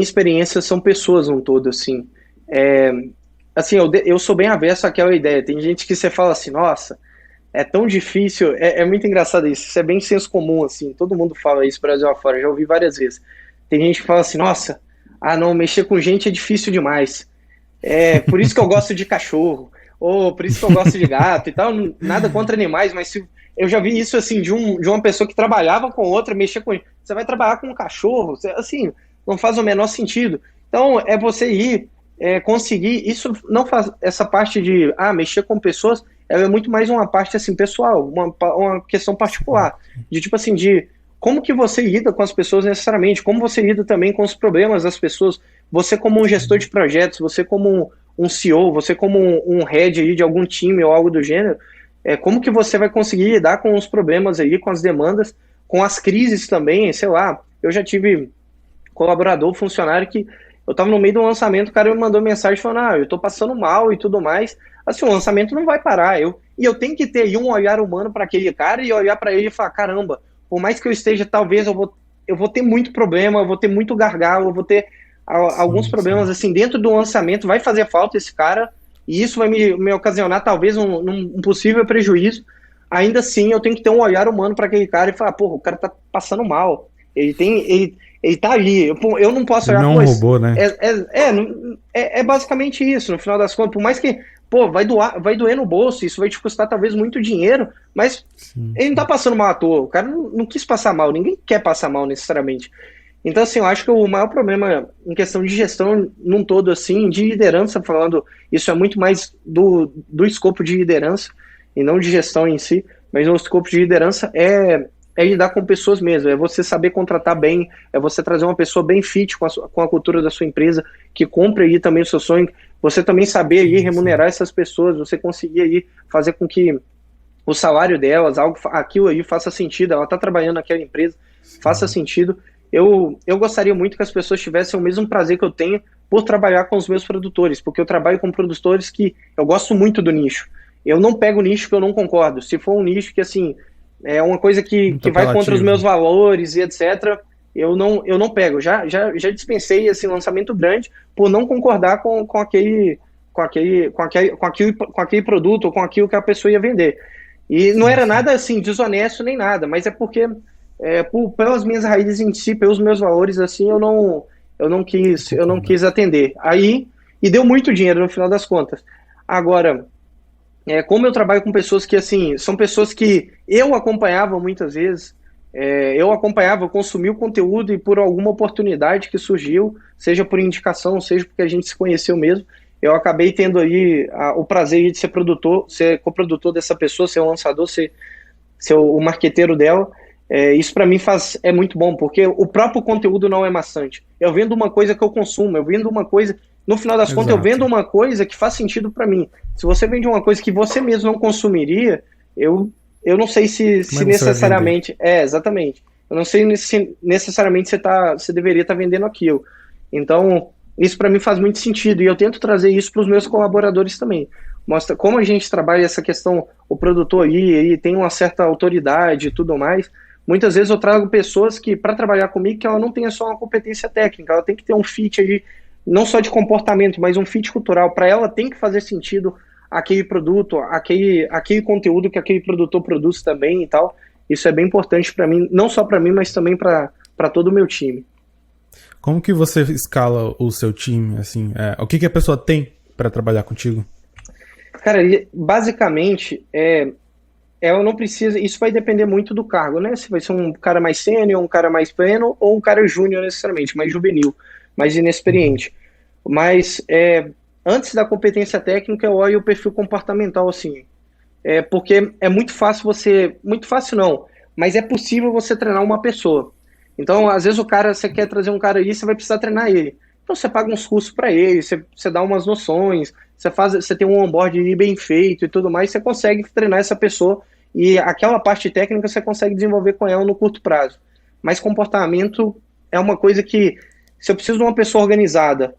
experiência, são pessoas um todo, assim. Assim, eu sou bem avesso àquela ideia. Tem gente que você fala assim, nossa, é tão difícil. É muito engraçado isso. Isso é bem senso comum, assim. Todo mundo fala isso Brasil afora. Já ouvi várias vezes. Tem gente que fala assim, nossa, não, mexer com gente é difícil demais. Por isso que eu gosto de cachorro. ou por isso que eu gosto de gato e tal, nada contra animais, mas eu já vi isso, assim, de uma pessoa que trabalhava com outra, mexia com ele. Você vai trabalhar com um cachorro, assim, não faz o menor sentido. Então, é você ir, conseguir, isso não faz, essa parte de, mexer com pessoas, ela é muito mais uma parte, assim, pessoal, uma questão particular, de tipo assim, de como que você lida com as pessoas necessariamente, como você lida também com os problemas das pessoas, você como um gestor de projetos, você como um CEO, você como um head aí de algum time ou algo do gênero, como que você vai conseguir lidar com os problemas aí, com as demandas, com as crises também, sei lá, eu já tive colaborador, funcionário que eu tava no meio do lançamento, o cara me mandou mensagem falando, eu tô passando mal e tudo mais, assim, o lançamento não vai parar, eu tenho que ter aí um olhar humano para aquele cara e olhar para ele e falar, caramba, por mais que eu esteja, talvez eu vou ter muito problema, eu vou ter muito gargalo, eu vou ter alguns problemas, assim, dentro do lançamento, vai fazer falta esse cara, e isso vai me ocasionar, talvez, um possível prejuízo. Ainda assim, eu tenho que ter um olhar humano para aquele cara e falar, porra, o cara tá passando mal, ele tá ali, eu não posso olhar... Não é um robô, né? É basicamente isso, no final das contas, por mais que vai doer no bolso, isso vai te custar talvez muito dinheiro, mas ele não tá passando mal à toa, o cara não quis passar mal, ninguém quer passar mal necessariamente. Então, assim, eu acho que o maior problema em questão de gestão num todo, assim, de liderança, falando, isso é muito mais do escopo de liderança e não de gestão em si, mas o escopo de liderança é lidar com pessoas mesmo, é você saber contratar bem, é você trazer uma pessoa bem fit com a cultura da sua empresa, que compre aí também o seu sonho, você também saber aí remunerar essas pessoas, você conseguir aí fazer com que o salário delas, aquilo aí faça sentido, ela está trabalhando naquela empresa, faça sentido. Eu gostaria muito que as pessoas tivessem o mesmo prazer que eu tenho por trabalhar com os meus produtores, porque eu trabalho com produtores que eu gosto muito do nicho. Eu não pego nicho que eu não concordo. Se for um nicho que, assim, é uma coisa que vai contra os meus valores e etc., eu não pego. Já dispensei esse lançamento grande por não concordar com aquele produto ou com aquilo que a pessoa ia vender. E não era nada assim desonesto nem nada, mas é porque pelas minhas raízes em si, pelos meus valores, assim, eu não quis atender. Aí, e deu muito dinheiro no final das contas. Agora, como eu trabalho com pessoas que, assim, são pessoas que eu acompanhava muitas vezes, eu consumi o conteúdo e por alguma oportunidade que surgiu, seja por indicação, seja porque a gente se conheceu mesmo, eu acabei tendo aí o prazer de ser produtor, ser coprodutor dessa pessoa, ser o lançador, ser o marqueteiro dela. Isso para mim é muito bom, porque o próprio conteúdo não é maçante. Eu vendo uma coisa que eu consumo, eu vendo uma coisa, no final das contas, eu vendo uma coisa que faz sentido para mim. Se você vende uma coisa que você mesmo não consumiria, eu não sei se necessariamente... exatamente. Eu não sei se necessariamente você deveria estar vendendo aquilo. Então, isso para mim faz muito sentido, e eu tento trazer isso para os meus colaboradores também. Mostra como a gente trabalha essa questão, o produtor aí tem uma certa autoridade e tudo mais. Muitas vezes eu trago pessoas que, para trabalhar comigo, que ela não tenha só uma competência técnica, ela tem que ter um fit aí, não só de comportamento, mas um fit cultural. Para ela tem que fazer sentido aquele produto, aquele conteúdo que aquele produtor produz também e tal. Isso é bem importante para mim, não só para mim, mas também para todo o meu time. Como que você escala o seu time, assim? O que a pessoa tem para trabalhar contigo? Cara, basicamente, ela não precisa... Isso vai depender muito do cargo, né? Se vai ser um cara mais sênior, um cara mais pleno, ou um cara júnior necessariamente, mais juvenil, mais inexperiente. Mas antes da competência técnica, eu olho o perfil comportamental, assim. Porque é muito fácil você... Muito fácil não, mas é possível você treinar uma pessoa. Então, às vezes você quer trazer um cara aí, você vai precisar treinar ele. Então você paga uns cursos para ele, você dá umas noções, você tem um onboard bem feito e tudo mais, você consegue treinar essa pessoa e aquela parte técnica você consegue desenvolver com ela no curto prazo. Mas comportamento é uma coisa que, se eu preciso de uma pessoa organizada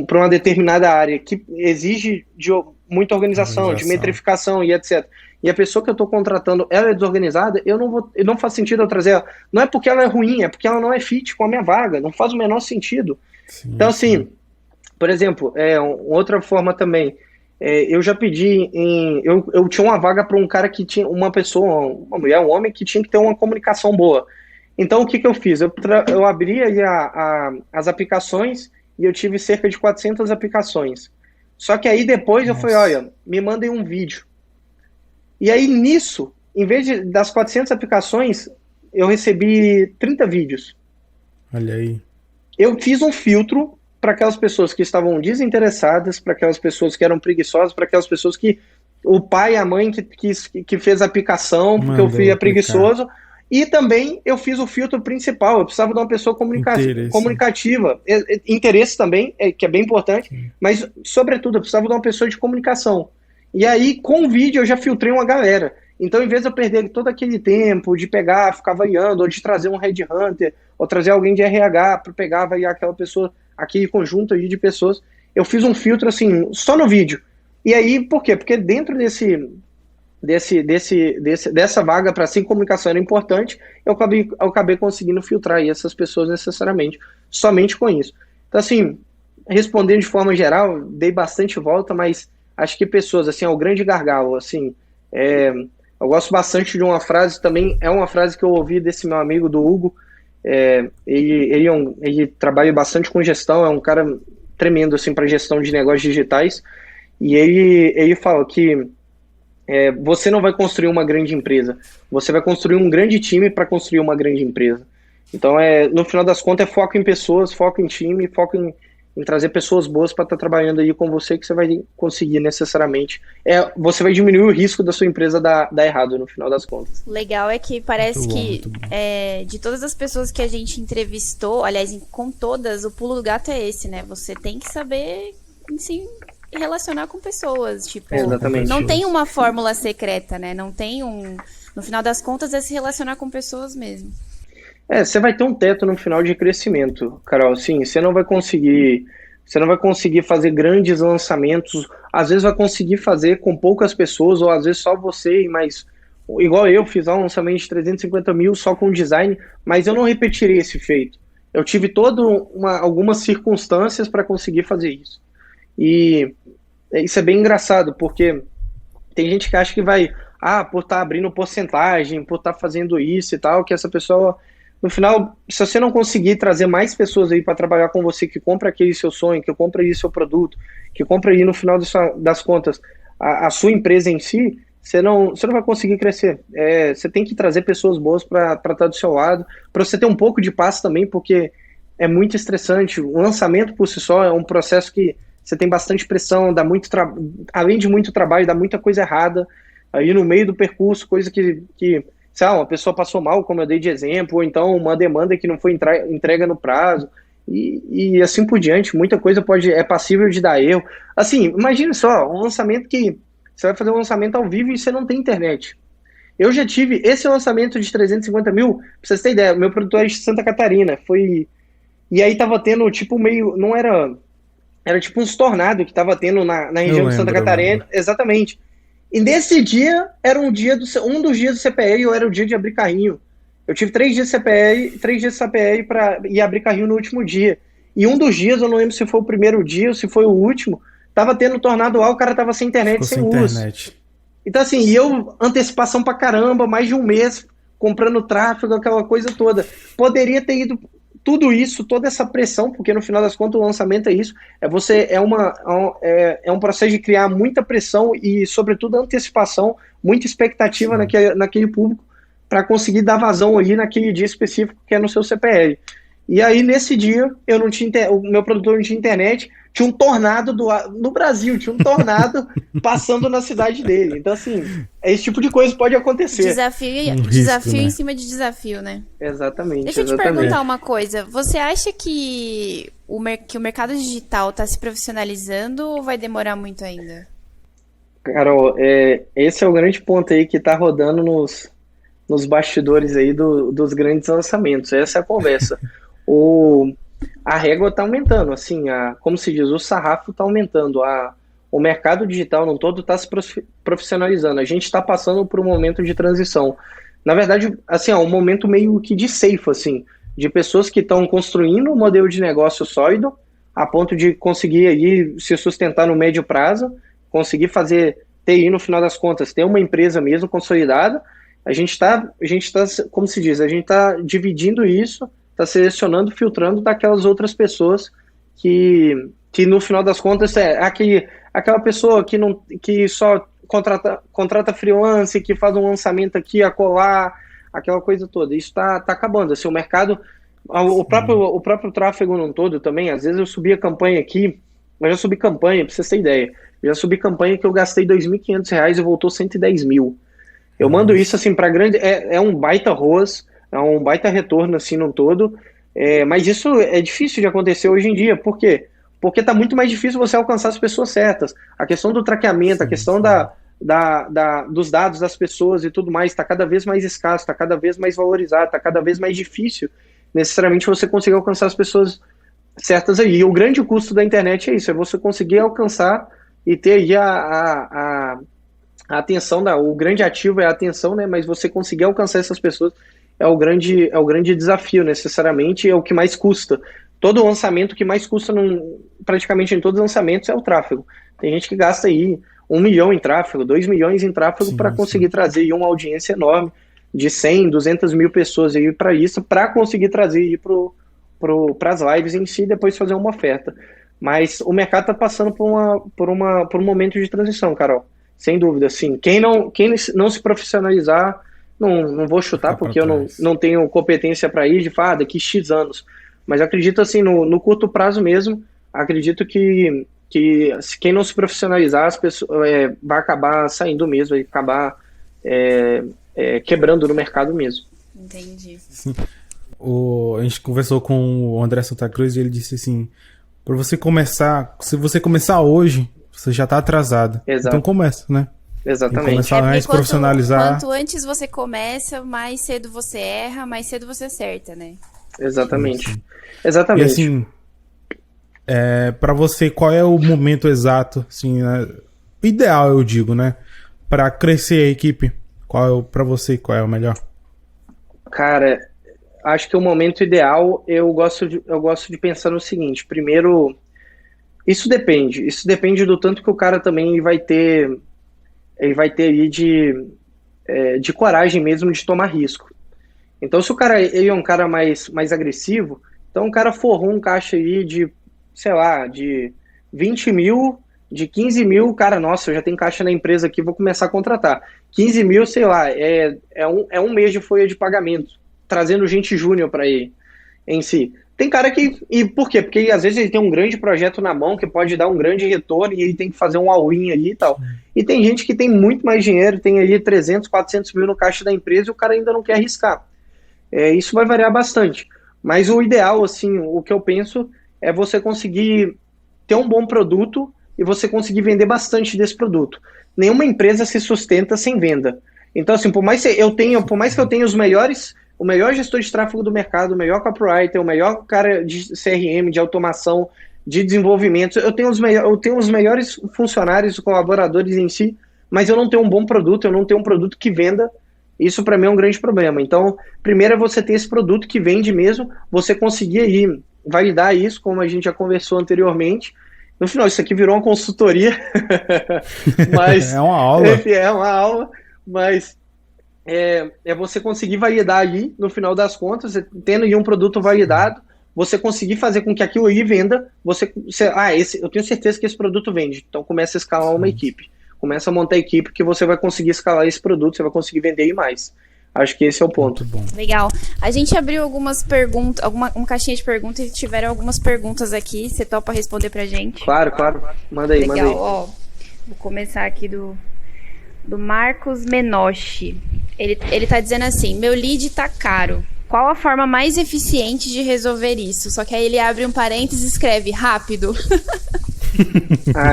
para uma determinada área que exige de muita organização, de metrificação e etc., e a pessoa que eu estou contratando, ela é desorganizada, não faz sentido eu trazer ela. Não é porque ela é ruim, é porque ela não é fit com a minha vaga, não faz o menor sentido. Sim, então, assim, por exemplo, outra forma também, eu já pedi, eu tinha uma vaga para um cara que tinha uma pessoa, uma mulher, um homem, que tinha que ter uma comunicação boa. Então, o que eu fiz? Eu abri aí as aplicações e eu tive cerca de 400 aplicações. Só que aí depois eu falei, olha, me mandem um vídeo. E aí nisso, em vez das 400 aplicações, eu recebi 30 vídeos. Olha aí. Eu fiz um filtro para aquelas pessoas que estavam desinteressadas, para aquelas pessoas que eram preguiçosas, para aquelas pessoas que o pai e a mãe que fez a aplicação, porque o filho é preguiçoso. E também eu fiz o filtro principal, eu precisava de uma pessoa comunicativa. Interesse também, que é bem importante, mas, sobretudo, eu precisava de uma pessoa de comunicação. E aí, com o vídeo, eu já filtrei uma galera. Então, em vez de eu perder todo aquele tempo de pegar, ficar avaliando, ou de trazer um headhunter, ou trazer alguém de RH para pegar, avaliar aquela pessoa, aquele conjunto aí de pessoas, eu fiz um filtro, assim, só no vídeo. E aí, por quê? Porque dentro dessa vaga para sim comunicação era importante, eu acabei conseguindo filtrar aí essas pessoas necessariamente, somente com isso. Então, assim, respondendo de forma geral, dei bastante volta, mas acho que pessoas, assim, é o grande gargalo, assim, eu gosto bastante de uma frase, também é uma frase que eu ouvi desse meu amigo, do Hugo, ele trabalha bastante com gestão, é um cara tremendo, assim, para gestão de negócios digitais, e ele fala que você não vai construir uma grande empresa, você vai construir um grande time para construir uma grande empresa. Então, no final das contas, é foco em pessoas, foco em time, foco em trazer pessoas boas para estar trabalhando aí com você, que você vai conseguir necessariamente. Você vai diminuir o risco da sua empresa dar errado no final das contas. Legal é que parece que de todas as pessoas que a gente entrevistou, aliás, com todas, o pulo do gato é esse, né? Você tem que saber se relacionar com pessoas, tipo, exatamente. Não tem uma fórmula secreta, né? Não tem no final das contas é se relacionar com pessoas mesmo. Você vai ter um teto no final de crescimento, Carol. Sim, você não vai conseguir fazer grandes lançamentos. Às vezes vai conseguir fazer com poucas pessoas, ou às vezes só você e mais. Igual eu fiz um lançamento de 350 mil só com design, mas eu não repetirei esse feito. Eu tive algumas circunstâncias para conseguir fazer isso. E isso é bem engraçado, porque tem gente que acha que vai, por estar abrindo porcentagem, por estar fazendo isso e tal, que essa pessoa, no final, se você não conseguir trazer mais pessoas aí para trabalhar com você, que compra aquele seu sonho, que compra aí seu produto, que compra aí no final das contas a sua empresa em si, você não vai conseguir crescer. Você tem que trazer pessoas boas para estar do seu lado, para você ter um pouco de paz também, porque é muito estressante. O lançamento por si só é um processo que você tem bastante pressão, dá muito além de muito trabalho, dá muita coisa errada aí no meio do percurso, coisa que sei lá, uma pessoa passou mal, como eu dei de exemplo, ou então uma demanda que não foi entrega no prazo, e assim por diante. Muita coisa é passível de dar erro. Assim, imagine só, um lançamento que você vai fazer um lançamento ao vivo e você não tem internet. Eu já tive esse lançamento de 350 mil, pra vocês terem ideia, meu produtor é de Santa Catarina, e aí tava tendo, tipo, não era tipo uns tornados que tava tendo na região de Santa Catarina, exatamente. E nesse dia, era um dos dias do CPE, ou era o dia de abrir carrinho. Eu tive 3 dias de CPE para ir abrir carrinho no último dia. E um dos dias, eu não lembro se foi o primeiro dia ou se foi o último, tava tendo tornado lá, o cara tava sem internet, sem luz. Então, assim, e eu, antecipação pra caramba, mais de um mês, comprando tráfego, aquela coisa toda. Poderia ter ido tudo isso, toda essa pressão, porque no final das contas o lançamento é isso, é um processo de criar muita pressão e, sobretudo, antecipação, muita expectativa naquele público, para conseguir dar vazão aí naquele dia específico que é no seu CPL. E aí, nesse dia, o meu produtor não tinha internet, tinha um tornado no Brasil, tinha um tornado passando na cidade dele. Então, assim, esse tipo de coisa pode acontecer. Desafio em cima de desafio, né? Exatamente. Deixa eu te perguntar uma coisa. Você acha que o mercado digital está se profissionalizando ou vai demorar muito ainda? Carol, esse é o grande ponto aí que está rodando nos bastidores aí dos grandes lançamentos. Essa é a conversa. A régua está aumentando, assim, como se diz, o sarrafo está aumentando, o mercado digital no todo está se profissionalizando, a gente está passando por um momento de transição. Na verdade, assim, um momento meio que de ceifa, assim, de pessoas que estão construindo um modelo de negócio sólido, a ponto de conseguir aí se sustentar no médio prazo, conseguir ter aí no final das contas, ter uma empresa mesmo consolidada. A gente tá, como se diz, a gente está dividindo isso, está selecionando, filtrando daquelas outras pessoas que no final das contas aquela pessoa que só contrata freelance, que faz um lançamento aqui, acolá, aquela coisa toda. Isso tá acabando. Assim, o mercado, o próprio tráfego num todo também, às vezes eu subia campanha aqui, mas já subi campanha, pra vocês terem ideia. Já subi campanha que eu gastei R$2.500 e voltou 110 mil. Eu mando isso assim para grande. É um baita ROAS, é um baita retorno assim no todo. Mas isso é difícil de acontecer hoje em dia. Por quê? Porque tá muito mais difícil você alcançar as pessoas certas. A questão do traqueamento, a questão dos dados das pessoas e tudo mais, está cada vez mais escasso, está cada vez mais valorizado, está cada vez mais difícil necessariamente você conseguir alcançar as pessoas certas aí. E o grande custo da internet é isso, é você conseguir alcançar e ter aí a atenção, o grande ativo é a atenção, né? Mas você conseguir alcançar essas pessoas é o grande desafio, necessariamente, é o que mais custa. Todo lançamento, o que mais custa praticamente em todos os lançamentos é o tráfego. Tem gente que gasta aí 1 milhão em tráfego, 2 milhões em tráfego para conseguir trazer aí uma audiência enorme de 100, 200 mil pessoas aí para isso, para conseguir trazer aí para as lives em si e depois fazer uma oferta. Mas o mercado está passando por um momento de transição, Carol. Sem dúvida, sim. Quem não se profissionalizar, não vou chutar, porque eu não tenho competência para ir, daqui X anos. Mas eu acredito, assim, no curto prazo mesmo, acredito que quem não se profissionalizar, as pessoas, vai acabar saindo mesmo, vai acabar quebrando no mercado mesmo. Entendi. Sim. A gente conversou com o André Santa Cruz e ele disse assim, para você começar, se você começar hoje, você já tá atrasado. Exato. Então começa, né? Exatamente. Começar a se profissionalizar. Quanto antes você começa, mais cedo você erra, mais cedo você acerta, né? Exatamente. Sim. Exatamente. E assim, para você, qual é o momento exato, assim, ideal, eu digo, né? Para crescer a equipe, para você, qual é o melhor? Cara, acho que o momento ideal, eu gosto de pensar no seguinte. Primeiro, isso depende do tanto que o cara também vai ter aí de coragem mesmo de tomar risco. Então, se o cara ele é um cara mais agressivo, então o cara forrou um caixa aí de, sei lá, de 20 mil, de 15 mil, cara, nossa, eu já tenho caixa na empresa aqui, vou começar a contratar. 15 mil, sei lá, é um mês de folha de pagamento, trazendo gente júnior para ele em si. Tem cara que... E por quê? Porque às vezes ele tem um grande projeto na mão que pode dar um grande retorno e ele tem que fazer um all-in ali e tal. E tem gente que tem muito mais dinheiro, tem ali 300, 400 mil no caixa da empresa e o cara ainda não quer arriscar. Isso vai variar bastante. Mas o ideal, assim, o que eu penso é você conseguir ter um bom produto e você conseguir vender bastante desse produto. Nenhuma empresa se sustenta sem venda. Então, assim, por mais que eu tenha o melhor gestor de tráfego do mercado, o melhor copywriter, o melhor cara de CRM, de automação, de desenvolvimento, eu tenho os melhores funcionários, colaboradores em si, mas eu não tenho um bom produto, eu não tenho um produto que venda. Isso para mim é um grande problema. Então, primeiro é você ter esse produto que vende mesmo, você conseguir aí validar isso, como a gente já conversou anteriormente. No final, isso aqui virou uma consultoria, mas é uma aula. É uma aula, mas é você conseguir validar aí, no final das contas, tendo aí um produto validado, você conseguir fazer com que aquilo aí venda, eu tenho certeza que esse produto vende, então começa a escalar uma equipe. Começa a montar a equipe que você vai conseguir escalar esse produto, você vai conseguir vender aí mais. Acho que esse é o ponto. Legal. A gente abriu algumas perguntas, uma caixinha de perguntas e tiveram algumas perguntas aqui. Você topa responder pra gente? Claro. Manda aí, Legal. Ó, vou começar aqui do Marcos Menoshi. Ele tá dizendo assim, meu lead tá caro. Qual a forma mais eficiente de resolver isso? Só que aí ele abre um parênteses e escreve rápido.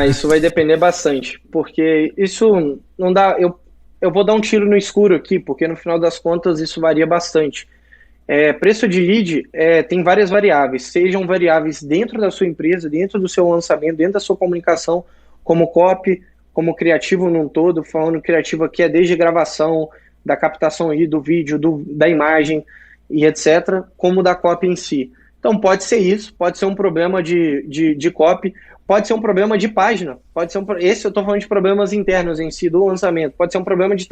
Isso vai depender bastante, porque isso não dá... Eu vou dar um tiro no escuro aqui, porque no final das contas isso varia bastante. Preço de lead tem várias variáveis, sejam variáveis dentro da sua empresa, dentro do seu lançamento, dentro da sua comunicação, como copy, como criativo num todo, falando criativo aqui desde gravação, da captação aí do vídeo, da imagem e etc., como da copy em si. Então pode ser isso, pode ser um problema de copy, pode ser um problema de página, esse eu estou falando de problemas internos em si, do lançamento, pode ser um problema de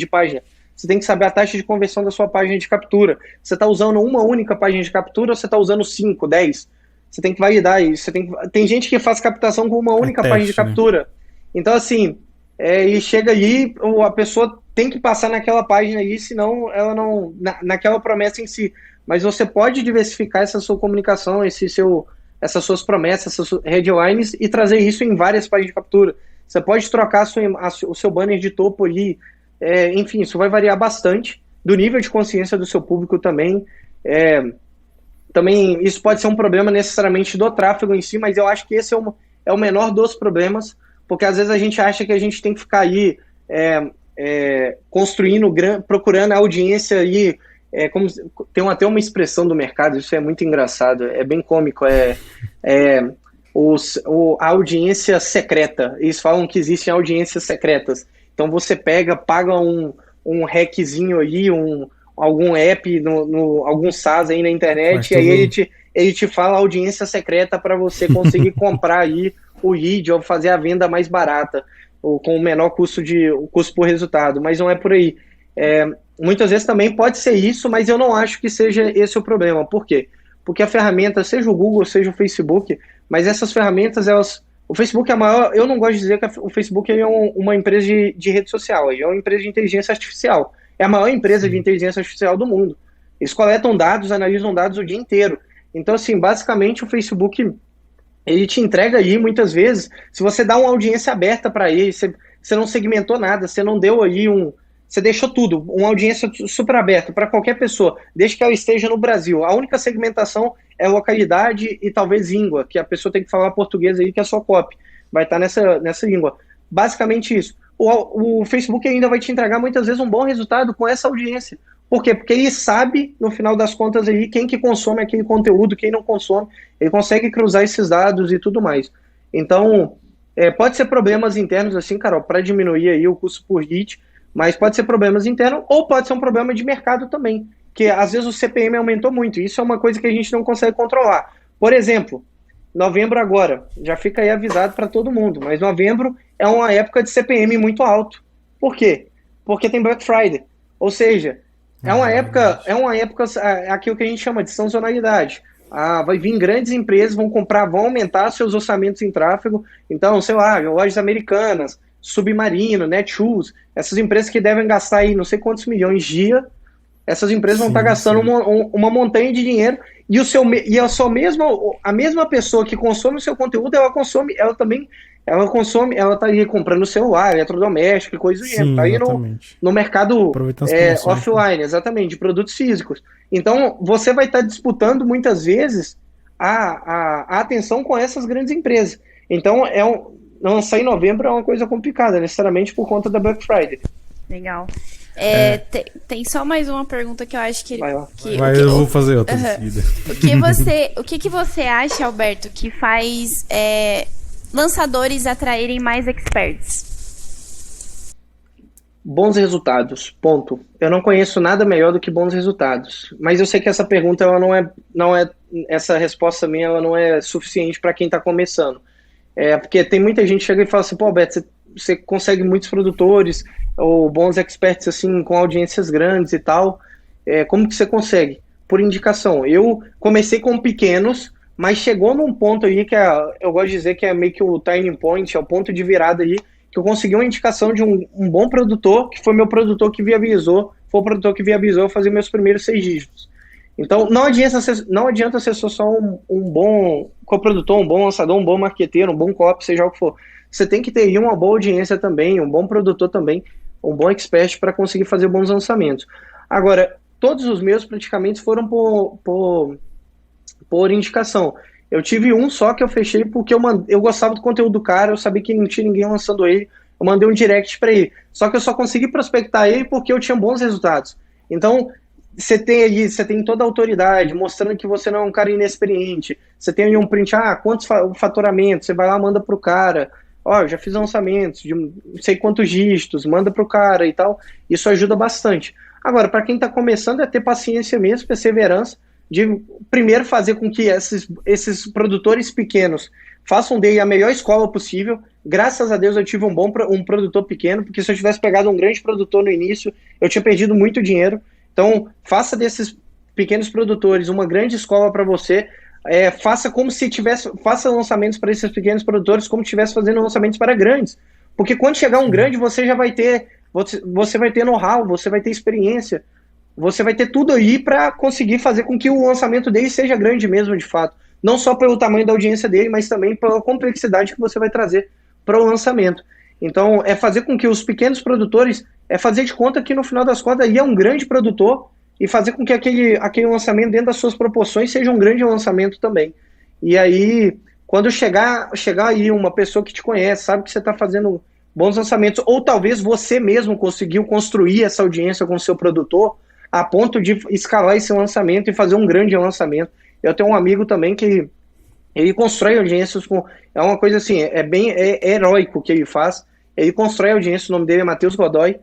página. Você tem que saber a taxa de conversão da sua página de captura. Você está usando uma única página de captura ou você está usando 5, 10? você tem que validar isso. Tem gente que faz captação com uma única página de captura. Né? Então, assim, e chega aí, a pessoa tem que passar naquela página aí, senão ela não... naquela promessa em si. Mas você pode diversificar essa sua comunicação, essas suas promessas, essas suas headlines e trazer isso em várias páginas de captura. Você pode trocar o seu banner de topo ali. Enfim, isso vai variar bastante do nível de consciência do seu público também. Também isso pode ser um problema necessariamente do tráfego em si, mas eu acho que esse é o menor dos problemas, porque às vezes a gente acha que a gente tem que ficar aí construindo, procurando a audiência aí, tem até uma expressão do mercado, isso é muito engraçado, é bem cômico, a audiência secreta. Eles falam que existem audiências secretas. Então você paga um hackzinho aí, algum app, algum SaaS aí na internet, e aí ele te fala audiência secreta para você conseguir comprar aí o lead ou fazer a venda mais barata, ou com o menor custo por resultado, mas não é por aí. Muitas vezes também pode ser isso, mas eu não acho que seja esse o problema. Por quê? Porque a ferramenta, seja o Google, seja o Facebook, mas essas ferramentas, o Facebook é a maior... Eu não gosto de dizer que o Facebook é uma empresa de rede social, é uma empresa de inteligência artificial. É a maior empresa de inteligência artificial do mundo. Eles coletam dados, analisam dados o dia inteiro. Então, assim, basicamente o Facebook, ele te entrega aí, muitas vezes, se você dá uma audiência aberta para ele, você não segmentou nada, você não deu aí você deixou tudo, uma audiência super aberta para qualquer pessoa, desde que ela esteja no Brasil. A única segmentação é localidade e talvez língua, que a pessoa tem que falar português aí, que é a sua copy. Vai estar nessa língua. Basicamente isso. O Facebook ainda vai te entregar muitas vezes um bom resultado com essa audiência. Por quê? Porque ele sabe, no final das contas, aí, quem que consome aquele conteúdo, quem não consome. Ele consegue cruzar esses dados e tudo mais. Então, pode ser problemas internos, assim, Carol, para diminuir aí o custo por hit, mas pode ser problemas internos ou pode ser um problema de mercado também, que às vezes o CPM aumentou muito. Isso é uma coisa que a gente não consegue controlar. Por exemplo, novembro agora, já fica aí avisado para todo mundo, mas novembro é uma época de CPM muito alto. Por quê? Porque tem Black Friday. Ou seja, é uma época aquilo que a gente chama de sazonalidade. Vai vir grandes empresas, vão aumentar seus orçamentos em tráfego. Então, sei lá, lojas americanas, Submarino, Netshoes, essas empresas que devem gastar aí não sei quantos milhões dia, essas empresas vão estar gastando uma montanha de dinheiro e a mesma pessoa que consome o seu conteúdo, ela tá aí comprando celular, eletrodoméstico e coisa do gênero, tá aí no mercado offline, exatamente, de produtos físicos. Então, você vai estar disputando muitas vezes a atenção com essas grandes empresas. Então, lançar em novembro é uma coisa complicada, necessariamente por conta da Black Friday. Legal. Tem só mais uma pergunta que eu acho que... eu vou fazer outra seguida. O que você acha, Alberto, que faz lançadores atraírem mais experts? Bons resultados, ponto. Eu não conheço nada melhor do que bons resultados. Mas eu sei que essa pergunta, essa resposta minha, ela não é suficiente para quem está começando. Porque tem muita gente que chega e fala assim, pô, Alberto, você consegue muitos produtores ou bons experts assim, com audiências grandes e tal. Como que você consegue? Por indicação. Eu comecei com pequenos, mas chegou num ponto aí que eu gosto de dizer que é meio que o turning point, é o ponto de virada aí, que eu consegui uma indicação de um bom produtor, que foi meu produtor que viabilizou, fazer meus primeiros 6 dígitos. Então, não adianta ser só um bom coprodutor, um bom lançador, um bom marqueteiro, um bom copy, seja o que for. Você tem que ter aí uma boa audiência também, um bom produtor também, um bom expert para conseguir fazer bons lançamentos. Agora, todos os meus praticamente foram por indicação. Eu tive um só que eu fechei porque eu gostava do conteúdo do cara, eu sabia que não tinha ninguém lançando ele, eu mandei um direct para ele. Só que eu só consegui prospectar ele porque eu tinha bons resultados. Então, você tem toda a autoridade, mostrando que você não é um cara inexperiente. Você tem aí um print, quantos faturamentos, você vai lá, manda pro cara. Eu já fiz lançamentos de não sei quantos dígitos, manda pro cara e tal. Isso ajuda bastante. Agora, para quem está começando, é ter paciência mesmo, perseverança, de primeiro fazer com que esses produtores pequenos façam dele a melhor escola possível. Graças a Deus eu tive um produtor pequeno, porque se eu tivesse pegado um grande produtor no início, eu tinha perdido muito dinheiro. Então, faça desses pequenos produtores uma grande escola para você. faça como se tivesse, faça lançamentos para esses pequenos produtores como se estivesse fazendo lançamentos para grandes. Porque quando chegar um grande, você já vai ter, você vai ter know-how, você vai ter experiência, você vai ter tudo aí para conseguir fazer com que o lançamento dele seja grande mesmo, de fato. Não só pelo tamanho da audiência dele, mas também pela complexidade que você vai trazer para o lançamento. Então, é fazer com que os pequenos produtores, fazer de conta que no final das contas aí é um grande produtor e fazer com que aquele lançamento dentro das suas proporções seja um grande lançamento também. E aí, quando chegar aí uma pessoa que te conhece, sabe que você está fazendo bons lançamentos, ou talvez você mesmo conseguiu construir essa audiência com o seu produtor a ponto de escalar esse lançamento e fazer um grande lançamento. Eu tenho um amigo também que ele constrói audiências com... É uma coisa assim, é heróico o que ele faz. Ele constrói audiência, o nome dele é Matheus Godoy.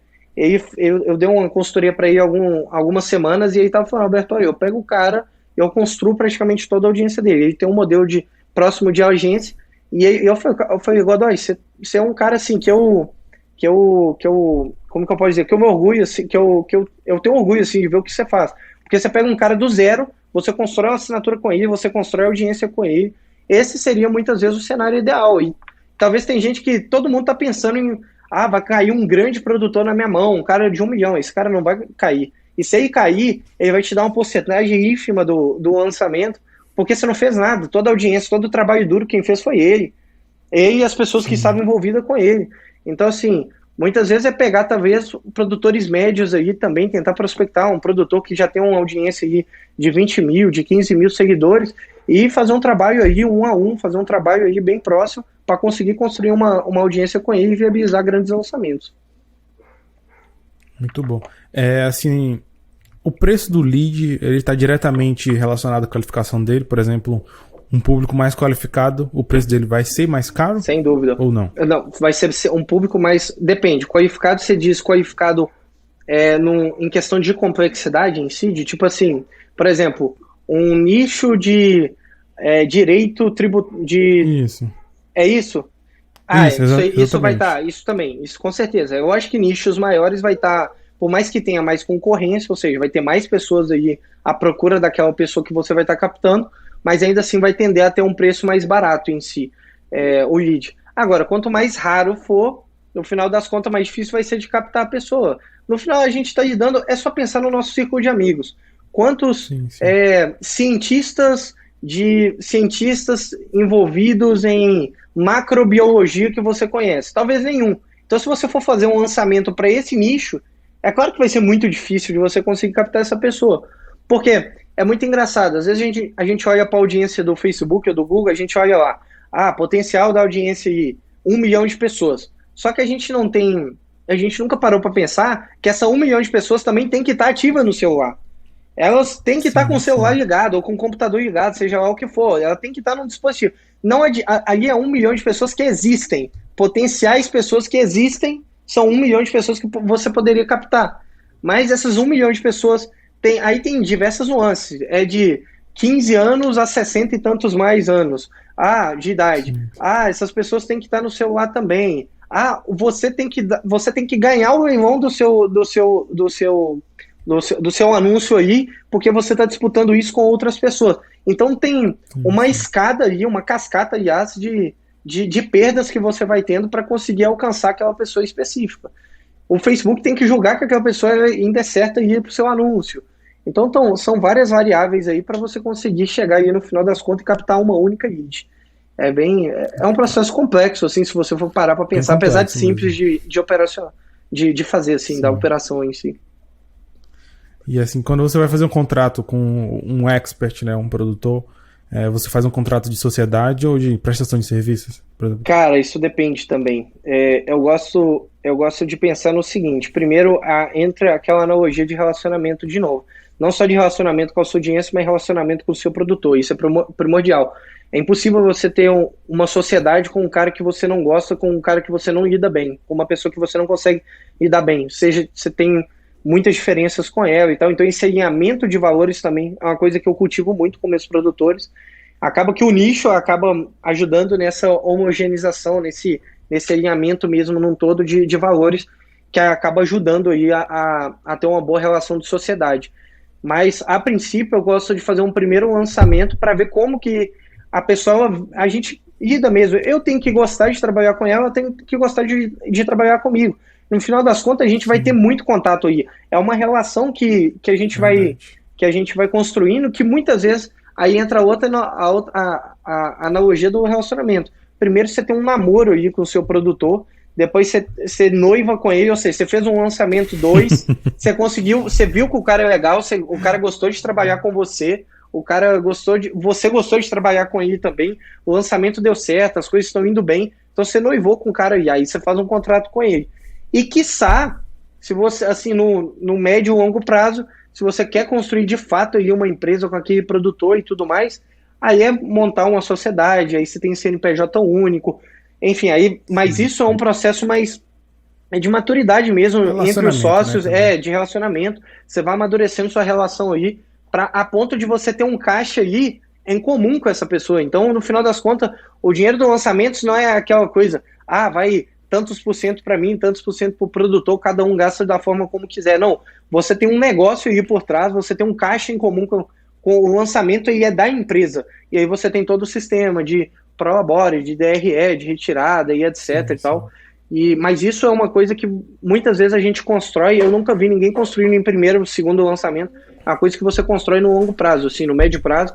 Eu dei uma consultoria para ele algumas semanas e ele estava falando, Alberto, olha, eu pego o cara e eu construo praticamente toda a audiência dele. Ele tem um modelo próximo de agência e eu falei, Godoy, você é um cara assim que eu como que eu posso dizer, que eu me orgulho, assim, que eu tenho orgulho assim, de ver o que você faz. Porque você pega um cara do zero, você constrói uma assinatura com ele, você constrói audiência com ele. Esse seria muitas vezes o cenário ideal. E talvez tem gente que todo mundo está pensando em vai cair um grande produtor na minha mão, um cara de 1 milhão, esse cara não vai cair. E se ele cair, ele vai te dar uma porcentagem ínfima do lançamento, porque você não fez nada, toda a audiência, todo o trabalho duro, quem fez foi ele. Ele e as pessoas que estavam envolvidas com ele. Então, assim, muitas vezes é pegar, talvez, produtores médios aí também, tentar prospectar um produtor que já tem uma audiência aí de 20 mil, de 15 mil seguidores, e fazer um trabalho aí 1 a 1, fazer um trabalho aí bem próximo para conseguir construir uma audiência com ele e viabilizar grandes lançamentos. Muito bom. Assim, o preço do lead, ele está diretamente relacionado à qualificação dele, por exemplo, um público mais qualificado, o preço dele vai ser mais caro? Sem dúvida. Ou não? Não, vai ser um público mais... Depende. Qualificado, você diz qualificado em questão de complexidade em si, de tipo assim, por exemplo, um nicho de direito de... Isso. É isso? Isso vai estar, isso também, isso com certeza. Eu acho que nichos maiores vai estar, por mais que tenha mais concorrência, ou seja, vai ter mais pessoas aí à procura daquela pessoa que você vai estar captando, mas ainda assim vai tender a ter um preço mais barato em si, o lead. Agora, quanto mais raro for, no final das contas, mais difícil vai ser de captar a pessoa. No final, a gente está lidando, é só pensar no nosso círculo de amigos. Quantos cientistas envolvidos em macrobiologia que você conhece? Talvez nenhum. Então, se você for fazer um lançamento para esse nicho, é claro que vai ser muito difícil de você conseguir captar essa pessoa. Porque é muito engraçado. Às vezes a gente olha para a audiência do Facebook ou do Google, a gente olha lá, potencial da audiência de 1 milhão de pessoas. Só que a gente nunca parou para pensar que essa 1 milhão de pessoas também tem que estar ativa no celular. Elas têm que estar com o celular ligado ou com o computador ligado, seja lá o que for. Ela tem que estar no dispositivo. Não ali é 1 milhão de pessoas que existem. Potenciais pessoas que existem são 1 milhão de pessoas que você poderia captar. Mas essas 1 milhão de pessoas aí tem diversas nuances. É de 15 anos a 60 e tantos mais anos de idade. Essas pessoas têm que estar no celular também. Você tem que ganhar o leilão do seu anúncio aí, porque você está disputando isso com outras pessoas. Então tem uma escada aí, uma cascata, aliás, de perdas que você vai tendo para conseguir alcançar aquela pessoa específica. O Facebook tem que julgar que aquela pessoa ainda é certa e ir para o seu anúncio. Então são várias variáveis aí para você conseguir chegar aí no final das contas e captar uma única lead. É um processo complexo, assim, se você for parar para pensar, apesar de simples de operacional, de fazer, assim, da operação em si. E assim, quando você vai fazer um contrato com um expert, né, um produtor, você faz um contrato de sociedade ou de prestação de serviços, por exemplo? Cara, isso depende também. Eu gosto de pensar no seguinte: primeiro, entra aquela analogia de relacionamento de novo. Não só de relacionamento com a sua audiência, mas relacionamento com o seu produtor. Isso é primordial. É impossível você ter uma sociedade com um cara que você não gosta, com um cara que você não lida bem, com uma pessoa que você não consegue lidar bem. Ou seja, você tem muitas diferenças com ela e tal. Então esse alinhamento de valores também é uma coisa que eu cultivo muito com meus produtores. Acaba que o nicho acaba ajudando nessa homogeneização, nesse alinhamento mesmo num todo de valores, que acaba ajudando aí a ter uma boa relação de sociedade. Mas, a princípio, eu gosto de fazer um primeiro lançamento para ver como que a pessoa, a gente lida mesmo. Eu tenho que gostar de trabalhar com ela, tenho que gostar de trabalhar comigo. No final das contas, a gente vai ter muito contato aí. É uma relação que a gente vai construindo, que muitas vezes aí entra a analogia do relacionamento. Primeiro você tem um namoro aí com o seu produtor, depois você noiva com ele, ou seja, você fez um lançamento 2, você viu que o cara é legal, o cara gostou de trabalhar com você, você gostou de trabalhar com ele também, o lançamento deu certo, as coisas estão indo bem, então você noivou com o cara e aí você faz um contrato com ele. E quiçá, se você, assim, no médio e longo prazo, se você quer construir de fato aí uma empresa com aquele produtor e tudo mais, aí é montar uma sociedade, aí você tem CNPJ único, enfim, mas isso é um processo mais de maturidade mesmo entre os sócios, né, de relacionamento. Você vai amadurecendo sua relação aí, a ponto de você ter um caixa aí em comum com essa pessoa. Então, no final das contas, o dinheiro do lançamento não é aquela coisa, vai tantos por cento para mim, tantos por cento para o produtor, cada um gasta da forma como quiser. Não, você tem um negócio aí por trás, você tem um caixa em comum com o lançamento e é da empresa. E aí você tem todo o sistema de prolabore, de DRE, de retirada e etc. Sim. E tal. Mas isso é uma coisa que muitas vezes a gente constrói, eu nunca vi ninguém construindo em primeiro ou segundo lançamento, é uma coisa que você constrói no longo prazo, assim, no médio prazo,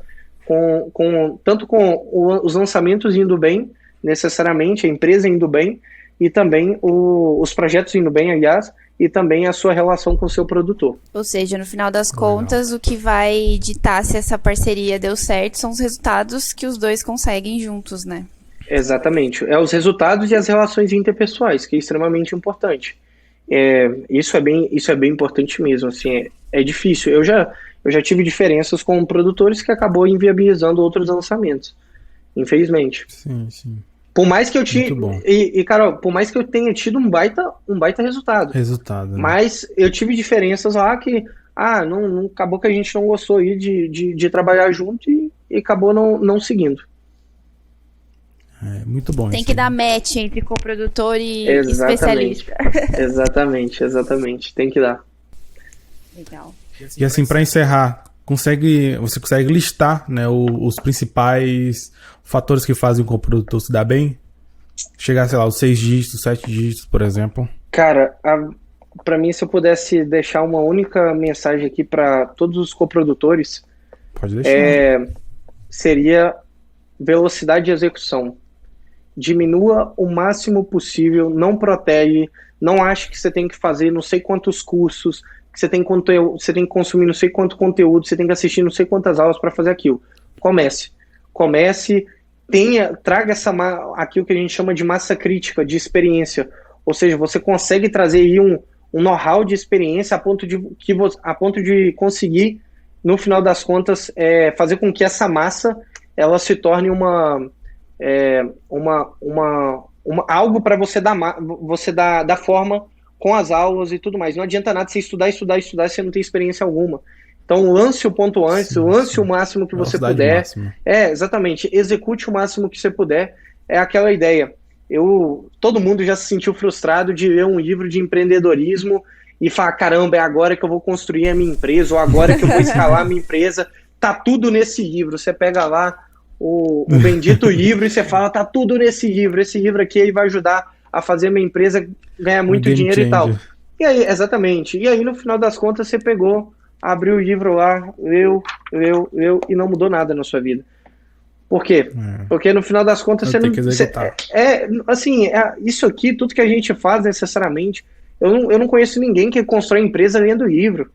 tanto com os lançamentos indo bem, necessariamente, a empresa indo bem, e também os projetos indo bem, aliás, e também a sua relação com o seu produtor. Ou seja, no final das contas, o que vai ditar se essa parceria deu certo são os resultados que os dois conseguem juntos, né? Exatamente. É os resultados e as relações interpessoais, que é extremamente importante. Isso é bem importante mesmo, assim, é difícil. Eu já tive diferenças com produtores que acabou inviabilizando outros lançamentos, infelizmente. Sim, sim. Por mais que eu Carol, por mais que eu tenha tido um baita resultado. Né? Mas eu tive diferenças lá que não acabou que a gente não gostou aí de trabalhar junto e acabou não seguindo. Muito bom. Tem que dar match entre coprodutor e especialista. Exatamente. Tem que dar. Legal. E assim, para encerrar, você consegue listar, né, os principais fatores que fazem o coprodutor se dar bem? Chegar, sei lá, os 6 dígitos, 7 dígitos, por exemplo. Cara, para mim, se eu pudesse deixar uma única mensagem aqui para todos os coprodutores, pode deixar. Seria velocidade de execução. Diminua o máximo possível, não protege, não ache que você tem que fazer não sei quantos cursos, que você tem que consumir não sei quanto conteúdo, você tem que assistir não sei quantas aulas para fazer aquilo. Comece, traga aquilo que a gente chama de massa crítica, de experiência, ou seja, você consegue trazer aí um know-how de experiência a ponto de conseguir, no final das contas, fazer com que essa massa ela se torne algo para você dar forma com as aulas e tudo mais. Não adianta nada você estudar se você não tem experiência alguma. Então lance o ponto antes, lance o máximo que você puder. Exatamente, execute o máximo que você puder. É aquela ideia. Todo mundo já se sentiu frustrado de ler um livro de empreendedorismo e falar, caramba, é agora que eu vou construir a minha empresa, ou agora que eu vou escalar a minha empresa. Tá tudo nesse livro. Você pega lá o bendito livro e você fala, tá tudo nesse livro. Esse livro aqui ele vai ajudar a fazer minha empresa ganhar muito dinheiro e tal. E aí, exatamente. E aí, no final das contas, você pegou, abriu o livro lá, leu e não mudou nada na sua vida. Por quê? Porque no final das contas você não... isso aqui, tudo que a gente faz necessariamente, eu não conheço ninguém que constrói empresa lendo livro.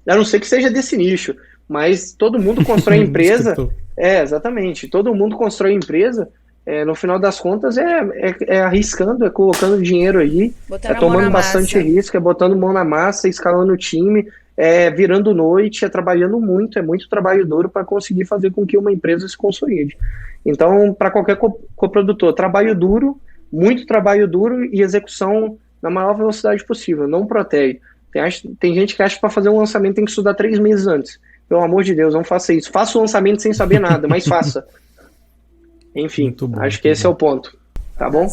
A não ser que seja desse nicho. Mas todo mundo constrói empresa... exatamente. Todo mundo constrói empresa... no final das contas é arriscando, é colocando dinheiro aí, tomando bastante risco, botando mão na massa, escalando o time, virando noite, trabalhando muito, é muito trabalho duro para conseguir fazer com que uma empresa se consolide. Então, para qualquer coprodutor, trabalho duro, muito trabalho duro e execução na maior velocidade possível, não protege. Tem gente que acha que para fazer um lançamento tem que estudar 3 meses antes. Pelo amor de Deus, não faça isso. Faça o lançamento sem saber nada, mas faça. Enfim, acho que esse é o ponto. Tá bom?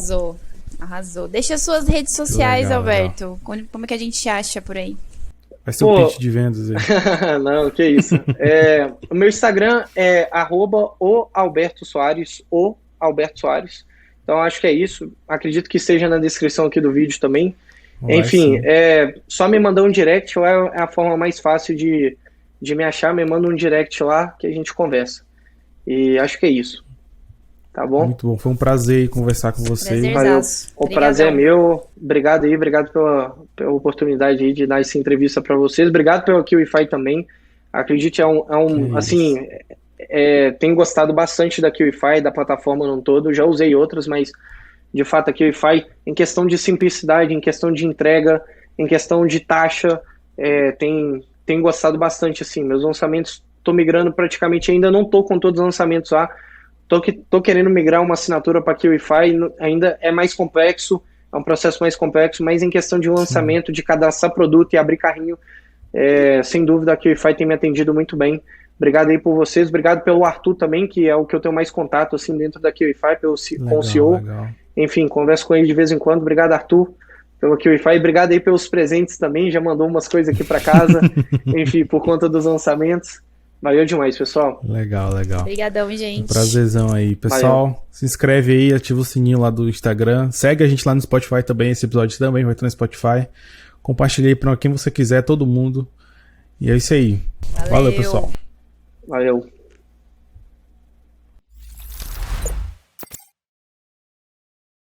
Arrasou. Deixa suas redes sociais, legal, Alberto. Como é que a gente acha por aí? Vai ser um pitch de vendas aí. Não, que isso. O meu Instagram é @oalbertosoares, o Alberto Soares. Então acho que é isso. Acredito que esteja na descrição aqui do vídeo também. Enfim, só me mandar um direct, lá é a forma mais fácil de me achar. Me manda um direct lá que a gente conversa. E acho que é isso. Tá bom? Muito bom. Foi um prazer conversar com você. Valeu. O prazer é meu. Obrigado aí, obrigado pela oportunidade aí de dar essa entrevista para vocês. Obrigado pelo QIFI também. Acredite, assim, tenho gostado bastante da QIFI, da plataforma no todo. Já usei outras, mas de fato a QIFI, em questão de simplicidade, em questão de entrega, em questão de taxa, tem gostado bastante, assim. Meus lançamentos, estou migrando praticamente, ainda não estou com todos os lançamentos lá. Tô querendo migrar uma assinatura para QIFI, ainda é mais complexo, é um processo mais complexo, mas em questão de lançamento, de cadastrar produto e abrir carrinho, sem dúvida a QIFI tem me atendido muito bem. Obrigado aí por vocês, obrigado pelo Arthur também, que é o que eu tenho mais contato assim dentro da QIFI, com o CEO. Legal. Enfim, converso com ele de vez em quando. Obrigado, Arthur, pelo QIFI. Obrigado aí pelos presentes também, já mandou umas coisas aqui para casa. Enfim, por conta dos lançamentos. Valeu demais, pessoal. Legal. Obrigadão, gente. Um prazerzão aí. Pessoal, valeu. Se inscreve aí, ativa o sininho lá do Instagram. Segue a gente lá no Spotify também. Esse episódio também vai estar no Spotify. Compartilha aí pra quem você quiser, todo mundo. E é isso aí. Valeu pessoal. Valeu.